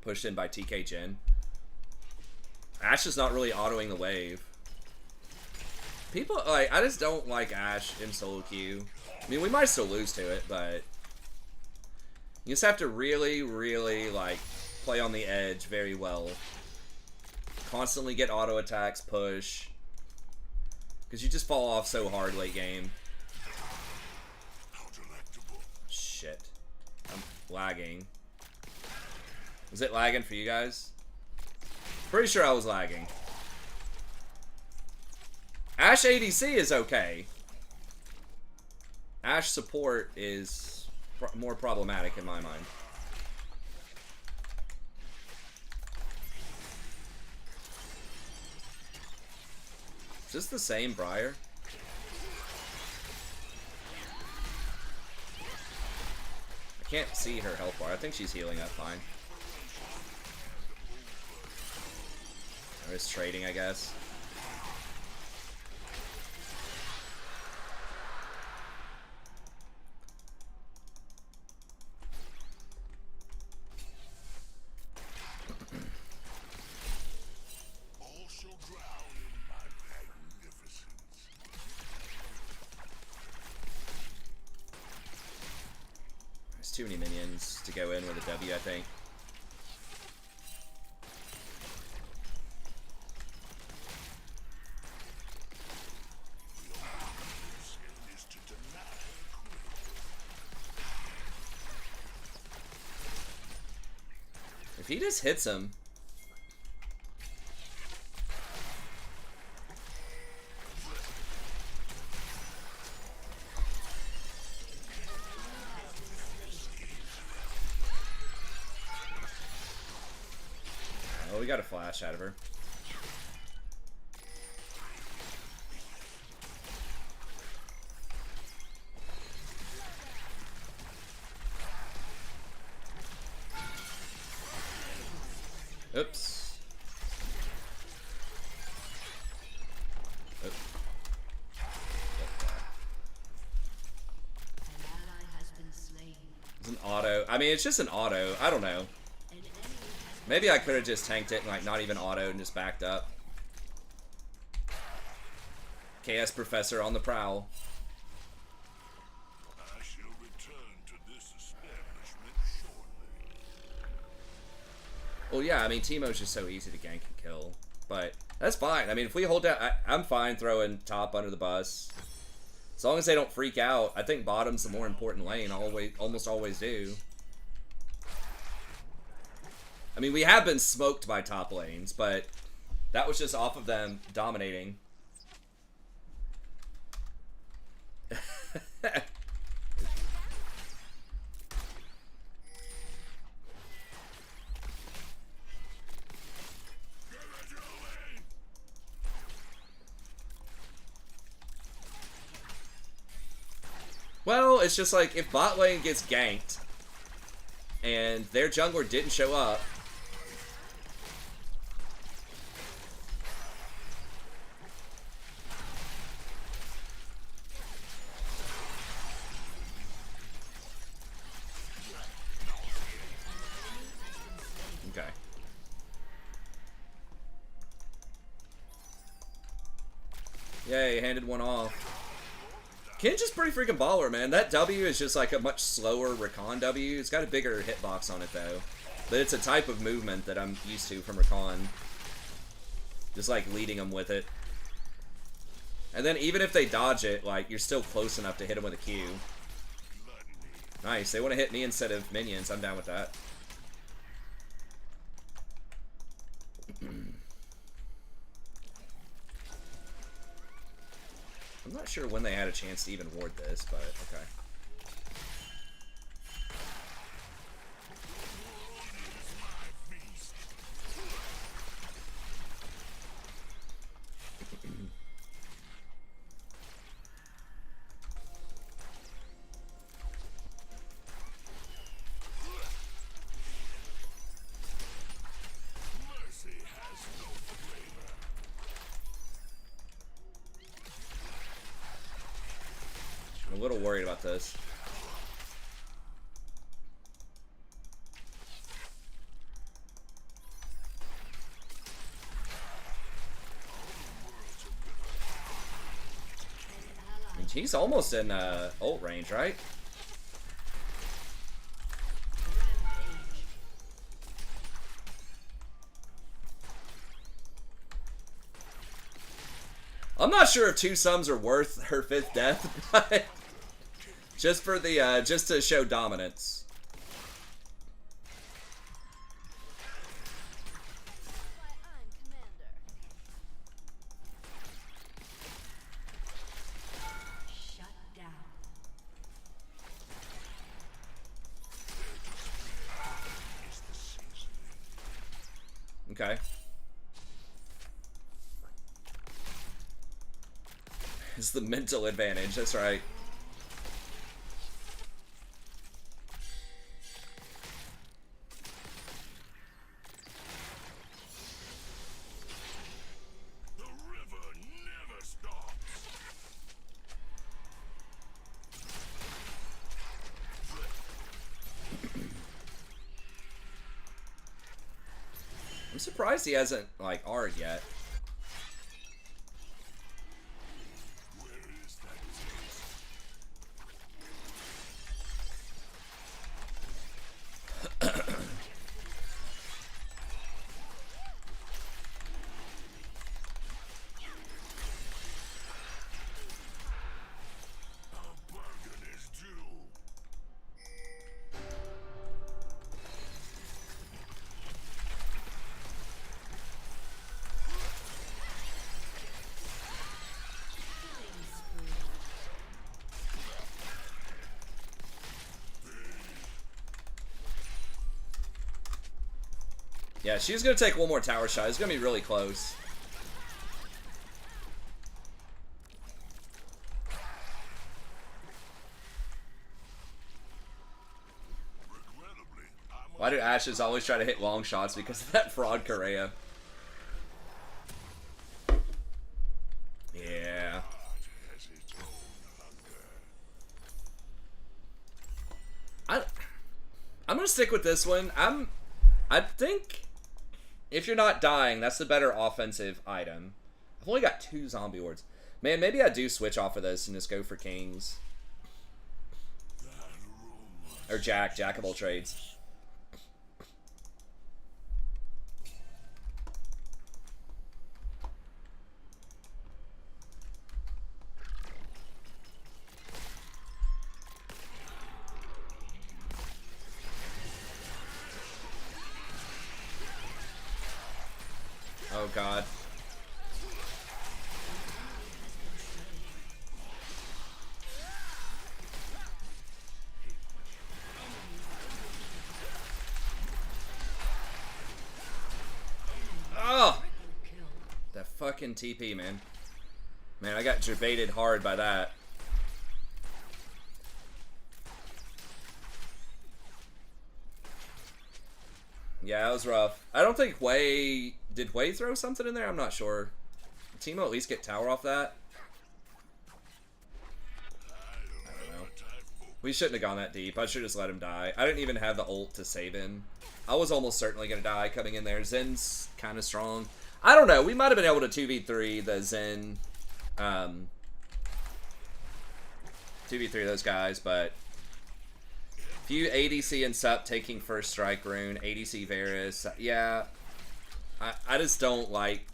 Pushed in by TK Jin. Ash is not really autoing the wave. People, like, I just don't like Ash in solo queue. I mean, we might still lose to it, but... You just have to really, really, like, play on the edge very well. Constantly get auto attacks, push. Because you just fall off so hard late game. Shit. I'm lagging. Was it lagging for you guys? Pretty sure I was lagging. Ash ADC is okay. Ash support is more problematic in my mind. Is this the same Briar? I can't see her health bar. I think she's healing up fine. Or is trading, I guess. Too many minions to go in with a W, I think. he just hits him. Oh, we got a flash out of her. Oops. Oop. It's an auto. I mean, it's just an auto. I don't know. Maybe I could have just tanked it and like not even auto and just backed up. KS Professor on the prowl. I shall return to this establishment shortly. Well, yeah, I mean, Teemo's just so easy to gank and kill. But that's fine. I mean, if we hold down... I'm fine throwing top under the bus. As long as they don't freak out. I think bottom's the more important lane. Almost always do. I mean, we have been smoked by top lanes, but that was just off of them dominating. Well, it's just like if bot lane gets ganked and their jungler didn't show up, okay. Yay, handed one off. Ken's just pretty freaking baller, man. That W is just like a much slower Rakan W. It's got a bigger hitbox on it, though. But it's a type of movement that I'm used to from Rakan. Just like leading them with it. And then even if they dodge it, like, you're still close enough to hit them with a Q. Nice. They want to hit me instead of minions. I'm down with that. I'm not sure when they had a chance to even ward this, but okay. I'm a little worried about this. And he's almost in ult range, right? I'm not sure if 2 sums are worth her 5th death, but just for the just to show dominance. Shut down. Okay. It's the mental advantage, that's right. The river never stops. I'm surprised he hasn't, like, R'd yet. Where is that taste? A bargain is due. Yeah, she's gonna take one more tower shot. It's gonna be really close. Why do Ashes always try to hit long shots? Because of that fraud Correa. Yeah. I'm gonna stick with this one. I think if you're not dying, that's the better offensive item. I've only got 2 zombie wards. Man, maybe I do switch off of this and just go for kings. Or jack of all trades. Oh god. Oh! That fucking TP, man. Man, I got debated hard by that. Yeah, that was rough. I don't think Wei... Did Wei throw something in there? I'm not sure. Did Teemo at least get tower off that? I don't know. We shouldn't have gone that deep. I should have just let him die. I didn't even have the ult to save him. I was almost certainly going to die coming in there. Zen's kind of strong. I don't know. We might have been able to 2v3 the Zen... 2v3 those guys, but... If you ADC and Sup taking first strike rune, ADC Varus, yeah, I just don't like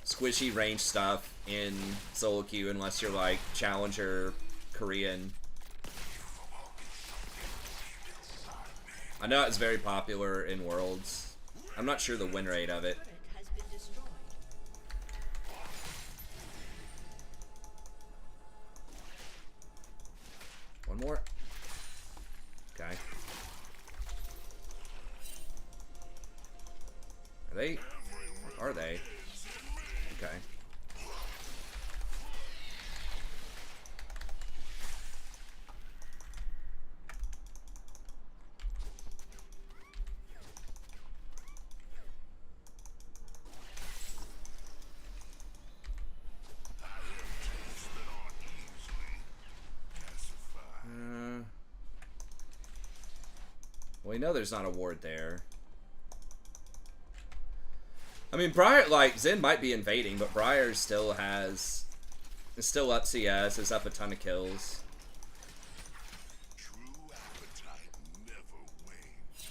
squishy range stuff in solo queue unless you're like Challenger Korean. I know it's very popular in Worlds. I'm not sure the win rate of it. One more. Okay. Are they? Or are they? Okay. Well, we know there's not a ward there. I mean, Briar, like, Zen might be invading, but Briar still has... is still up CS, is up a ton of kills. True appetite never wanes.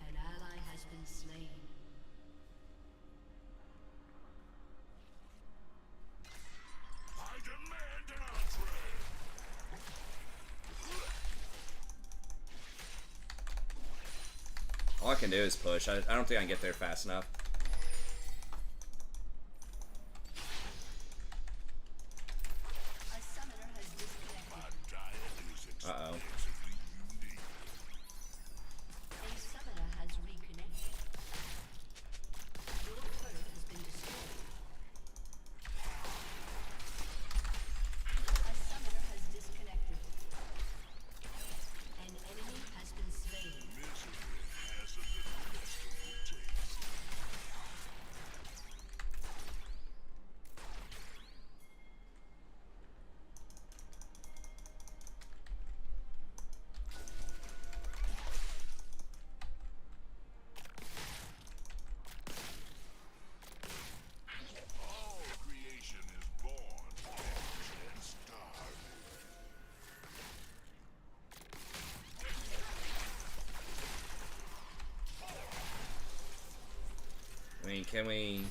An ally has been slain. I demand an entree. All I can do is push. I don't think I can get there fast enough. A summoner has disconnected. My diet is Uh-oh. exquisitely unique. A summoner has reconnected. Your turret has been destroyed. A summoner has disconnected. An enemy has been slain. Misery has a detestable taste. All creation is born, parched, and starved. I mean, can we...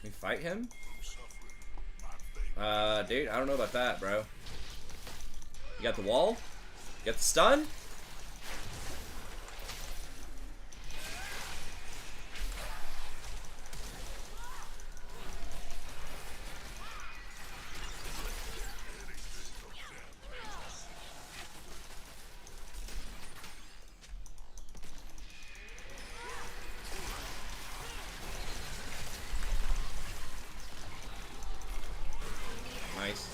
Can we fight him? From suffering, my bank Dude, I don't know about that, bro. You got the wall? You got the stun? Nice.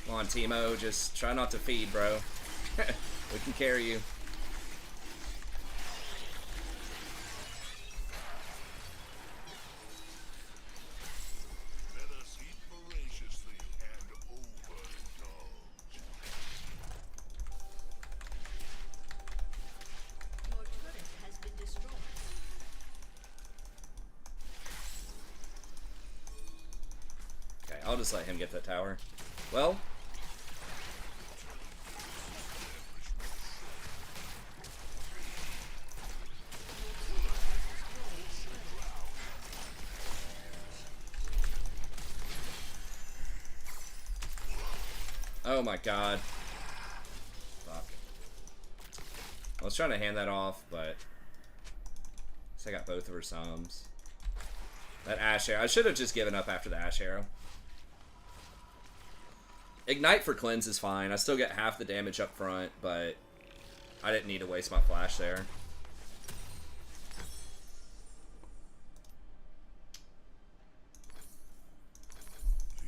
Come on, Teemo, just try not to feed, bro. We can carry you. Let us eat voraciously and overindulge. Your turret has been destroyed. Okay, I'll just let him get that tower. Well, oh my god. Fuck. I was trying to hand that off, but I guess I got both of her sums. That Ash Arrow. I should have just given up after the Ash Arrow. Ignite for cleanse is fine. I still get half the damage up front, but I didn't need to waste my flash there.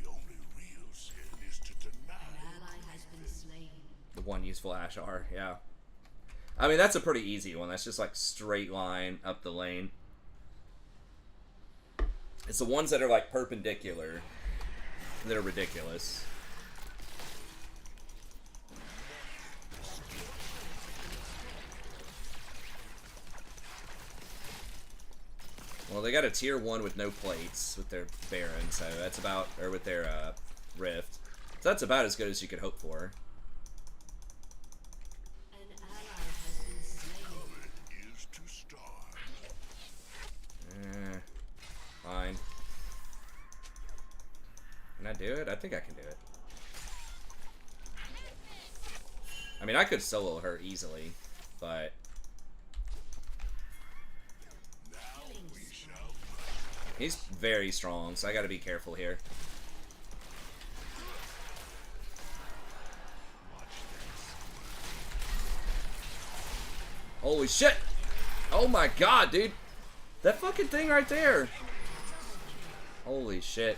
The only real sin is to deny. An ally has been slain. The one useful Ash R, yeah. I mean, that's a pretty easy one. That's just like straight line up the lane. It's the ones that are like perpendicular that are ridiculous. Well, they got a tier 1 with no plates with their Baron, so that's about, or with their Rift. So that's about as good as you could hope for. An ally has been slain. It is to starve. Fine. Can I do it? I think I can do it. I mean, I could solo her easily, but Now we shall. he's very strong, so I gotta be careful here. Holy shit! Oh my god, dude! That fucking thing right there! Holy shit.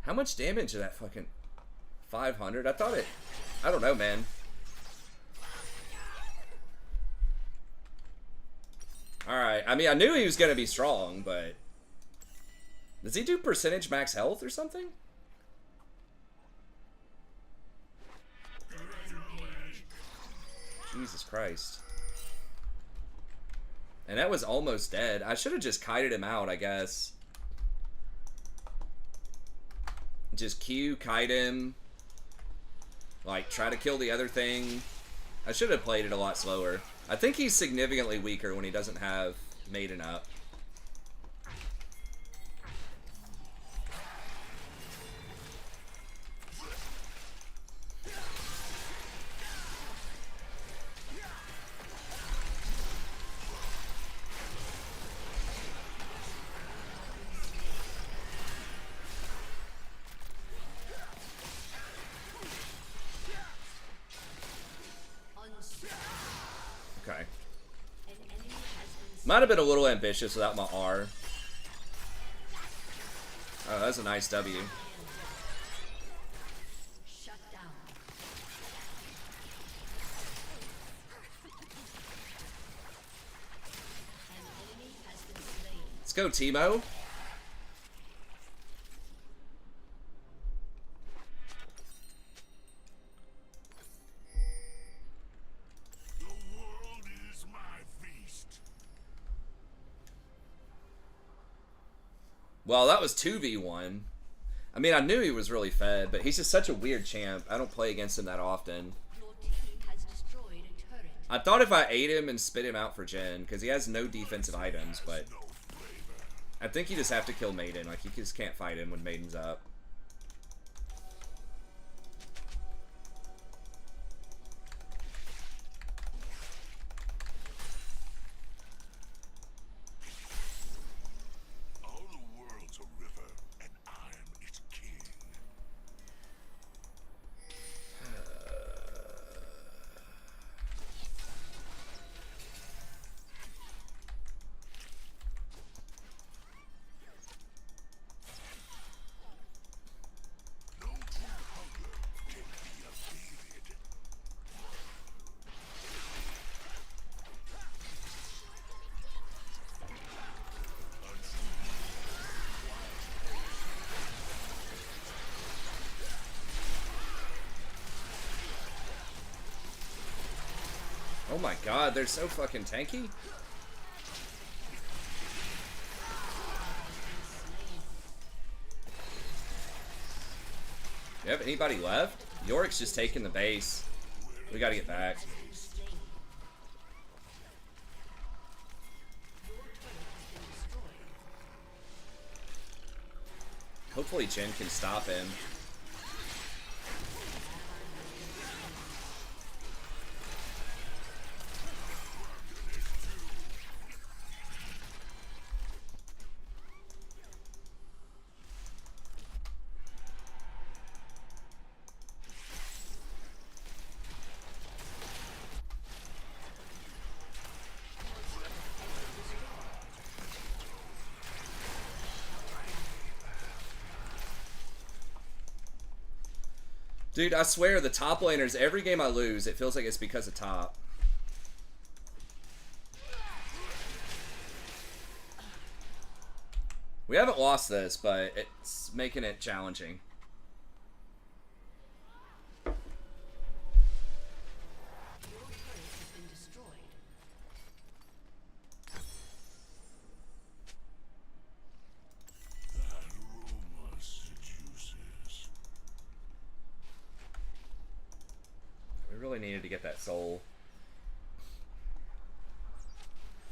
How much damage is that fucking 500? I thought it... I don't know, man. Alright, I mean, I knew he was gonna be strong, but... Does he do percentage max health or something? Jesus Christ. And that was almost dead. I should have just kited him out, I guess. Just Q, kite him. Like, try to kill the other thing. I should have played it a lot slower. I think he's significantly weaker when he doesn't have Maiden up. Okay. Might have been a little ambitious without my R. Oh, that's a nice W. Shut down. An enemy has been slain. Let's go, Teemo. The world is my feast. Well, that was 2v1. I mean, I knew he was really fed, but he's just such a weird champ. I don't play against him that often. Your team has destroyed a turret. I thought if I ate him and spit him out for Jen, because he has no defensive items, but No flame I think you just have to kill Maiden. Like, you just can't fight him when Maiden's up. All the world's a river, and I'm its king. No true hunger can be evaded. Oh my god, they're so fucking tanky. You have anybody left? Yorick's just taking the base. We gotta get back. Hopefully Jin can stop him. Dude, I swear, the top laners, every game I lose, it feels like it's because of top. We haven't lost this, but it's making it challenging. That aroma seduces. We really needed to get that soul.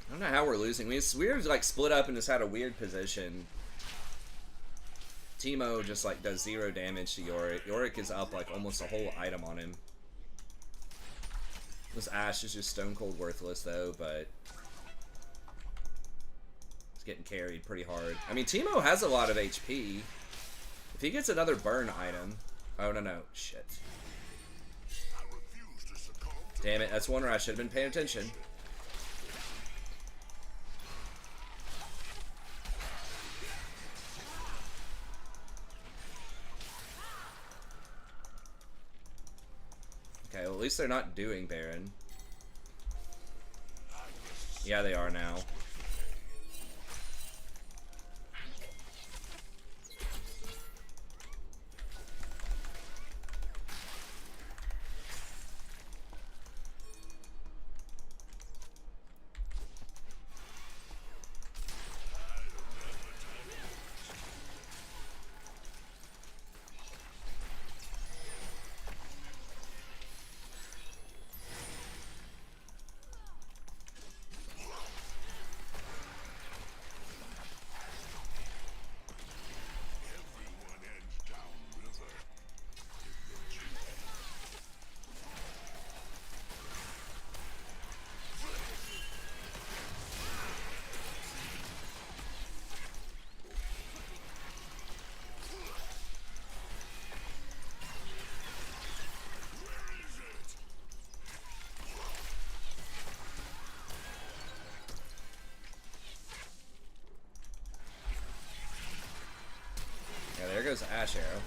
I don't know how we're losing. We were like split up and just had a weird position. Teemo just like does 0 damage to Yorick. Yorick is up like almost a whole item on him. This Ashe is just stone cold worthless though, but it's getting carried pretty hard. I mean, Teemo has a lot of HP. If he gets another burn item, oh no, shit. I refuse to succumb to Damn it, that's one where I should have been paying attention. Okay, well, at least they're not doing Baron. Yeah, they are now. everyone ends downriver. Yeah, there goes Ashe Arrow.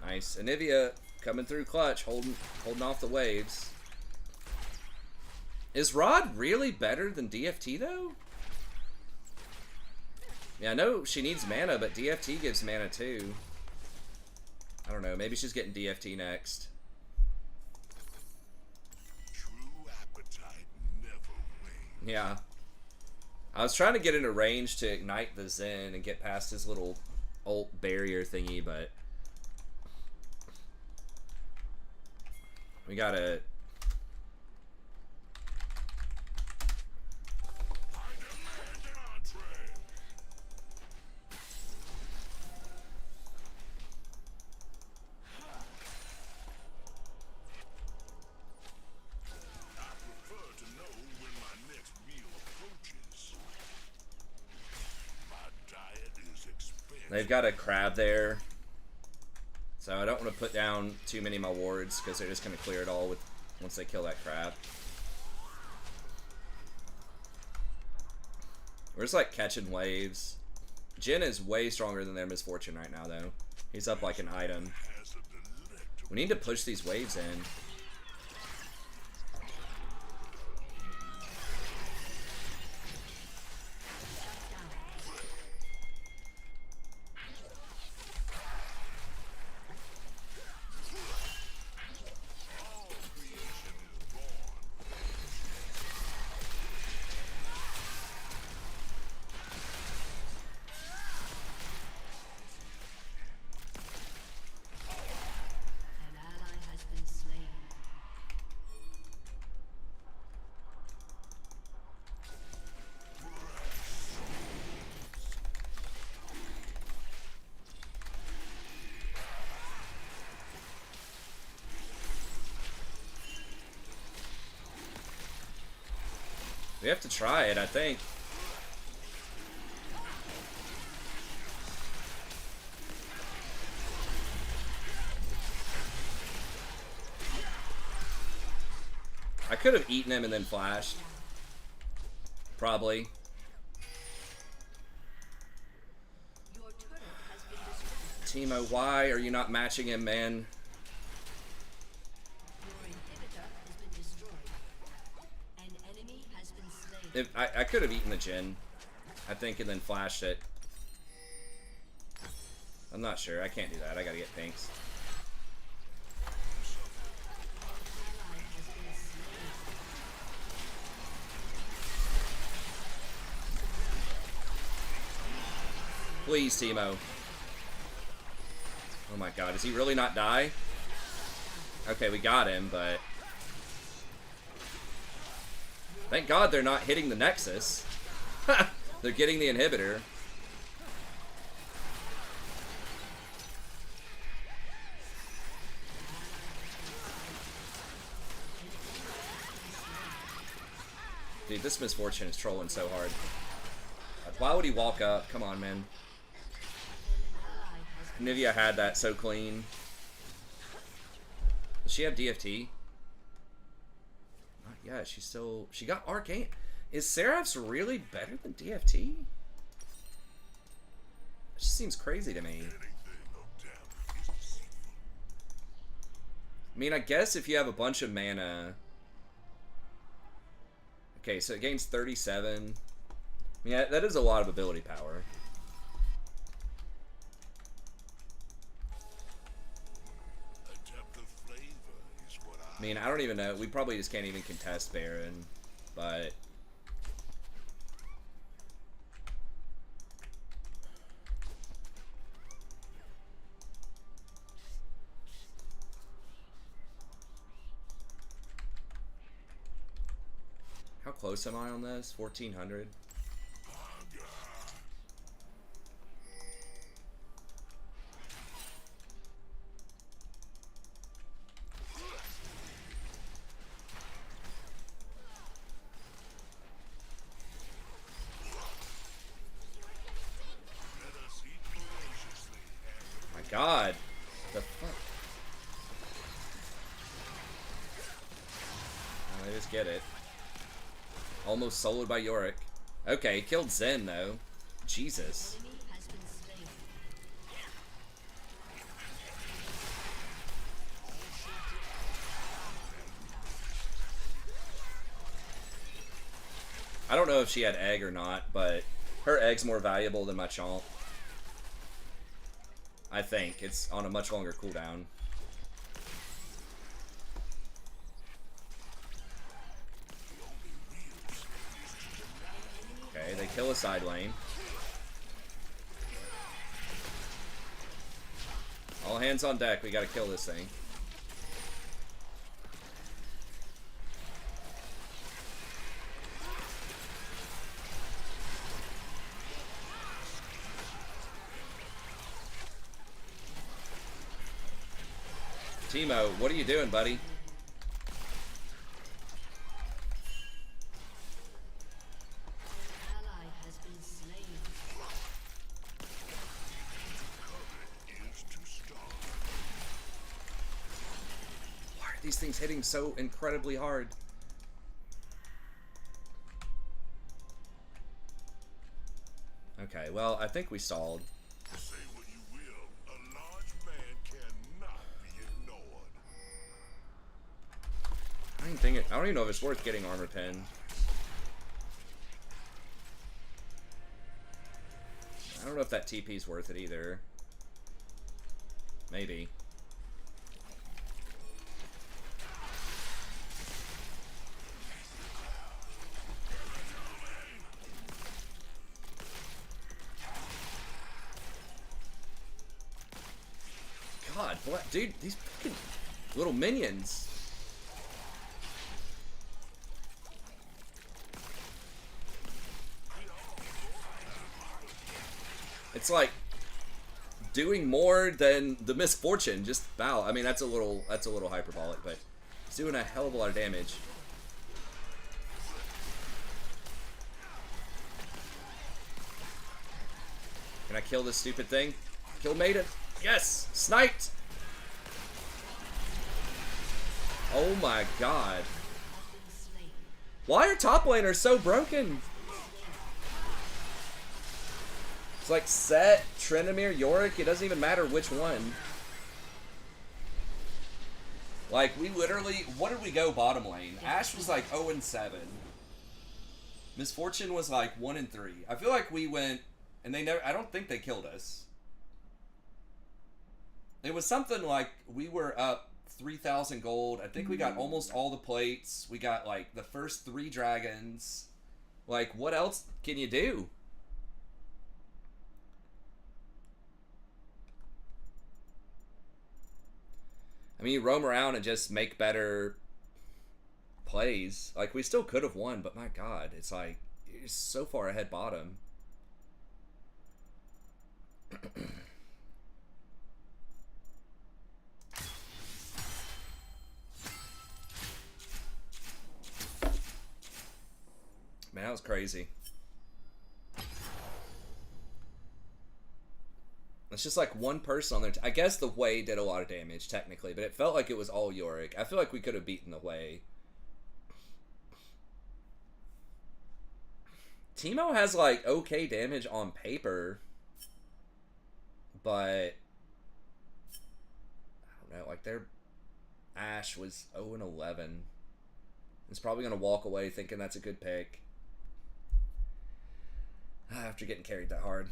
Nice. Anivia coming through clutch, holding off the waves. Is Rod really better than DFT though? Yeah, I know she needs mana, but DFT gives mana too. I don't know. Maybe she's getting DFT next. True appetite never wanes. Yeah. I was trying to get into range to ignite the Zen and get past his little ult barrier thingy, but we gotta. I demand an entree. I prefer to know when my next meal approaches. My diet is expensive. They've got a crab there, so I don't want to put down too many of my wards because they're just gonna clear it all with once they kill that crab. We're just like catching waves. Jin is way stronger than their Misfortune right now, though. He's up like an item. Has a delectable We need to push these waves in. creation is born. An ally has been slain. We have to try it, I think. I could have eaten him and then flashed. Probably. Your turret has been destroyed. Timo, why are you not matching him, man? Your inhibitor has been destroyed. An enemy has been slain. If I could have eaten the Jin, I think, and then flashed it. I'm not sure. I can't do that. I gotta get pinks. Ally has been slain. Please, Timo. Oh my god, does he really not die? Okay, we got him, but thank god they're not hitting the Nexus. They're getting the inhibitor. Dude, this Misfortune is trolling so hard. Why would he walk up? Come on, man. Nivea had that so clean. Does she have DFT? Not yet. She's still... She got Arcane. Is Seraph's really better than DFT? It just seems crazy to me. Anything of depth is deceitful. I mean, I guess if you have a bunch of mana... Okay, so it gains 37. Yeah, that is a lot of ability power. A depth of flavor is what I mean, I don't even know. We probably just can't even contest Baron, but... How close am I on this? 1400? Let us eat voraciously and My god. The fuck? I just get it. Almost soloed by Yorick. Okay, killed Zen though. Jesus. Enemy has been slain. I don't know if she had egg or not, but her egg's more valuable than my chomp. I think. It's on a much longer cooldown. Okay, they kill a side lane. All hands on deck, we gotta kill this thing. Timo, what are you doing, buddy? Ally has been slain. Is to start. Why are these things hitting so incredibly hard? Okay, well, I think we stalled. Say what you will, a large man cannot be ignored. I don't even know if it's worth getting armor pen. I don't know if that TP's worth it either. Maybe. God, what, dude, these fucking little minions. It's like doing more than the misfortune. Just bow. I mean, that's a little hyperbolic, but it's doing a hell of a lot of damage. Can I kill this stupid thing? Kill Maiden. Yes! Sniped! Oh my god. Why are top laners so broken? It's like Set, Tryndamere, Yorick, it doesn't even matter which one. Like, we literally, what did we go bottom lane? Ashe was like 0-7. Misfortune was like 1-3. I feel like we went, and they never, I don't think they killed us. It was something like we were up 3,000 gold. I think we got almost all the plates. We got like the first 3 dragons. Like, what else can you do? I mean, you roam around and just make better plays. Like, we still could have won, but my god, it's like, you're so far ahead bottom. Man, that was crazy. It's just like one person on there. I guess the Wei did a lot of damage, technically, but it felt like it was all Yorick. I feel like we could have beaten the Wei. Teemo has like okay damage on paper, but I don't know, like their Ashe was 0-11. It's probably gonna walk away thinking that's a good pick after getting carried that hard.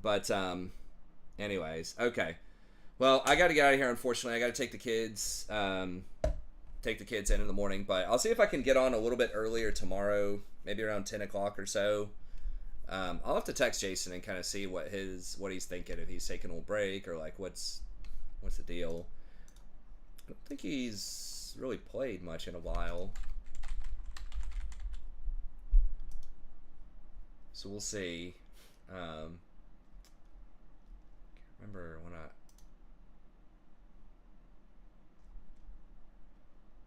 But anyways, okay. Well, I gotta get out of here, unfortunately. I gotta take the kids in the morning, but I'll see if I can get on a little bit earlier tomorrow, maybe around 10 o'clock or so. I'll have to text Jason and kind of see what he's thinking, if he's taking a little break or like what's the deal. I don't think he's really played much in a while. So we'll see. Can't remember when I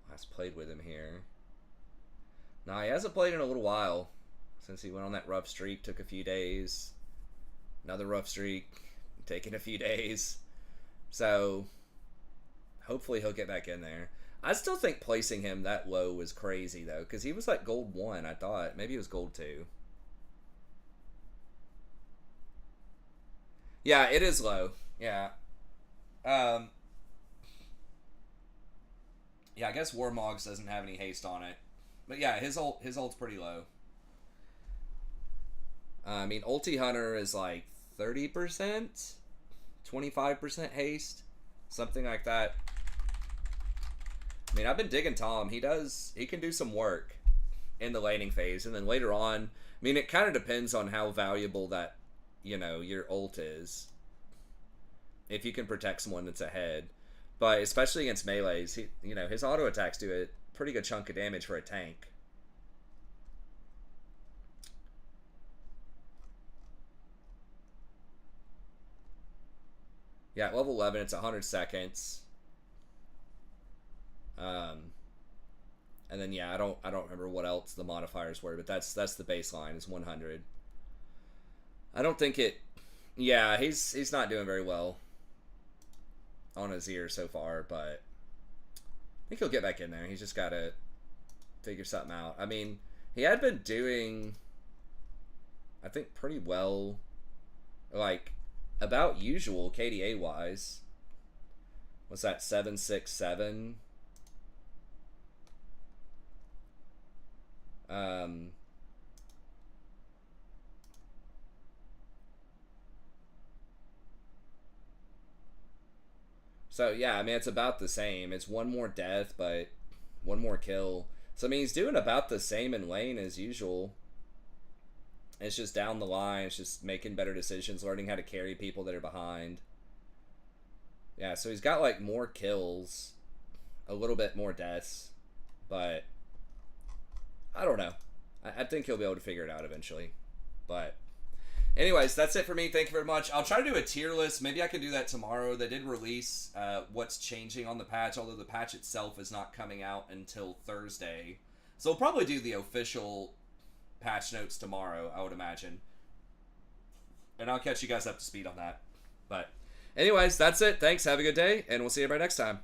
last played with him here. Nah, he hasn't played in a little while. Since he went on that rough streak, took a few days. Another rough streak, taking a few days. So, hopefully he'll get back in there. I still think placing him that low was crazy, though, because he was like gold 1, I thought. Maybe it was gold 2. Yeah, it is low. Yeah. Yeah, I guess Warmogs doesn't have any haste on it. But yeah, his ult's pretty low. I mean, Ulti Hunter is like 30%, 25% haste, something like that. I mean, I've been digging Tahm. He can do some work in the laning phase, and then later on, I mean, it kind of depends on how valuable that, your ult is. If you can protect someone that's ahead. But especially against melees, his auto attacks do a pretty good chunk of damage for a tank. Yeah, at level 11, it's 100 seconds. And then yeah, I don't remember what else the modifiers were, but that's the baseline is 100. I don't think it. Yeah, he's not doing very well on his ear so far, but I think he'll get back in there. He's just got to figure something out. I mean, he had been doing, I think, pretty well, like about usual KDA wise. What's that? 767. So yeah, I mean, it's about the same. It's one more death, but one more kill. So I mean, he's doing about the same in lane as usual. It's just down the line. It's just making better decisions, learning how to carry people that are behind. Yeah, so he's got like more kills, a little bit more deaths, but I don't know. I think he'll be able to figure it out eventually. But anyways, that's it for me. Thank you very much. I'll try to do a tier list. Maybe I can do that tomorrow. They did release what's changing on the patch, although the patch itself is not coming out until Thursday. So we'll probably do the official patch notes tomorrow, I would imagine. And I'll catch you guys up to speed on that. But anyways, that's it. Thanks. Have a good day, and we'll see you everybody next time.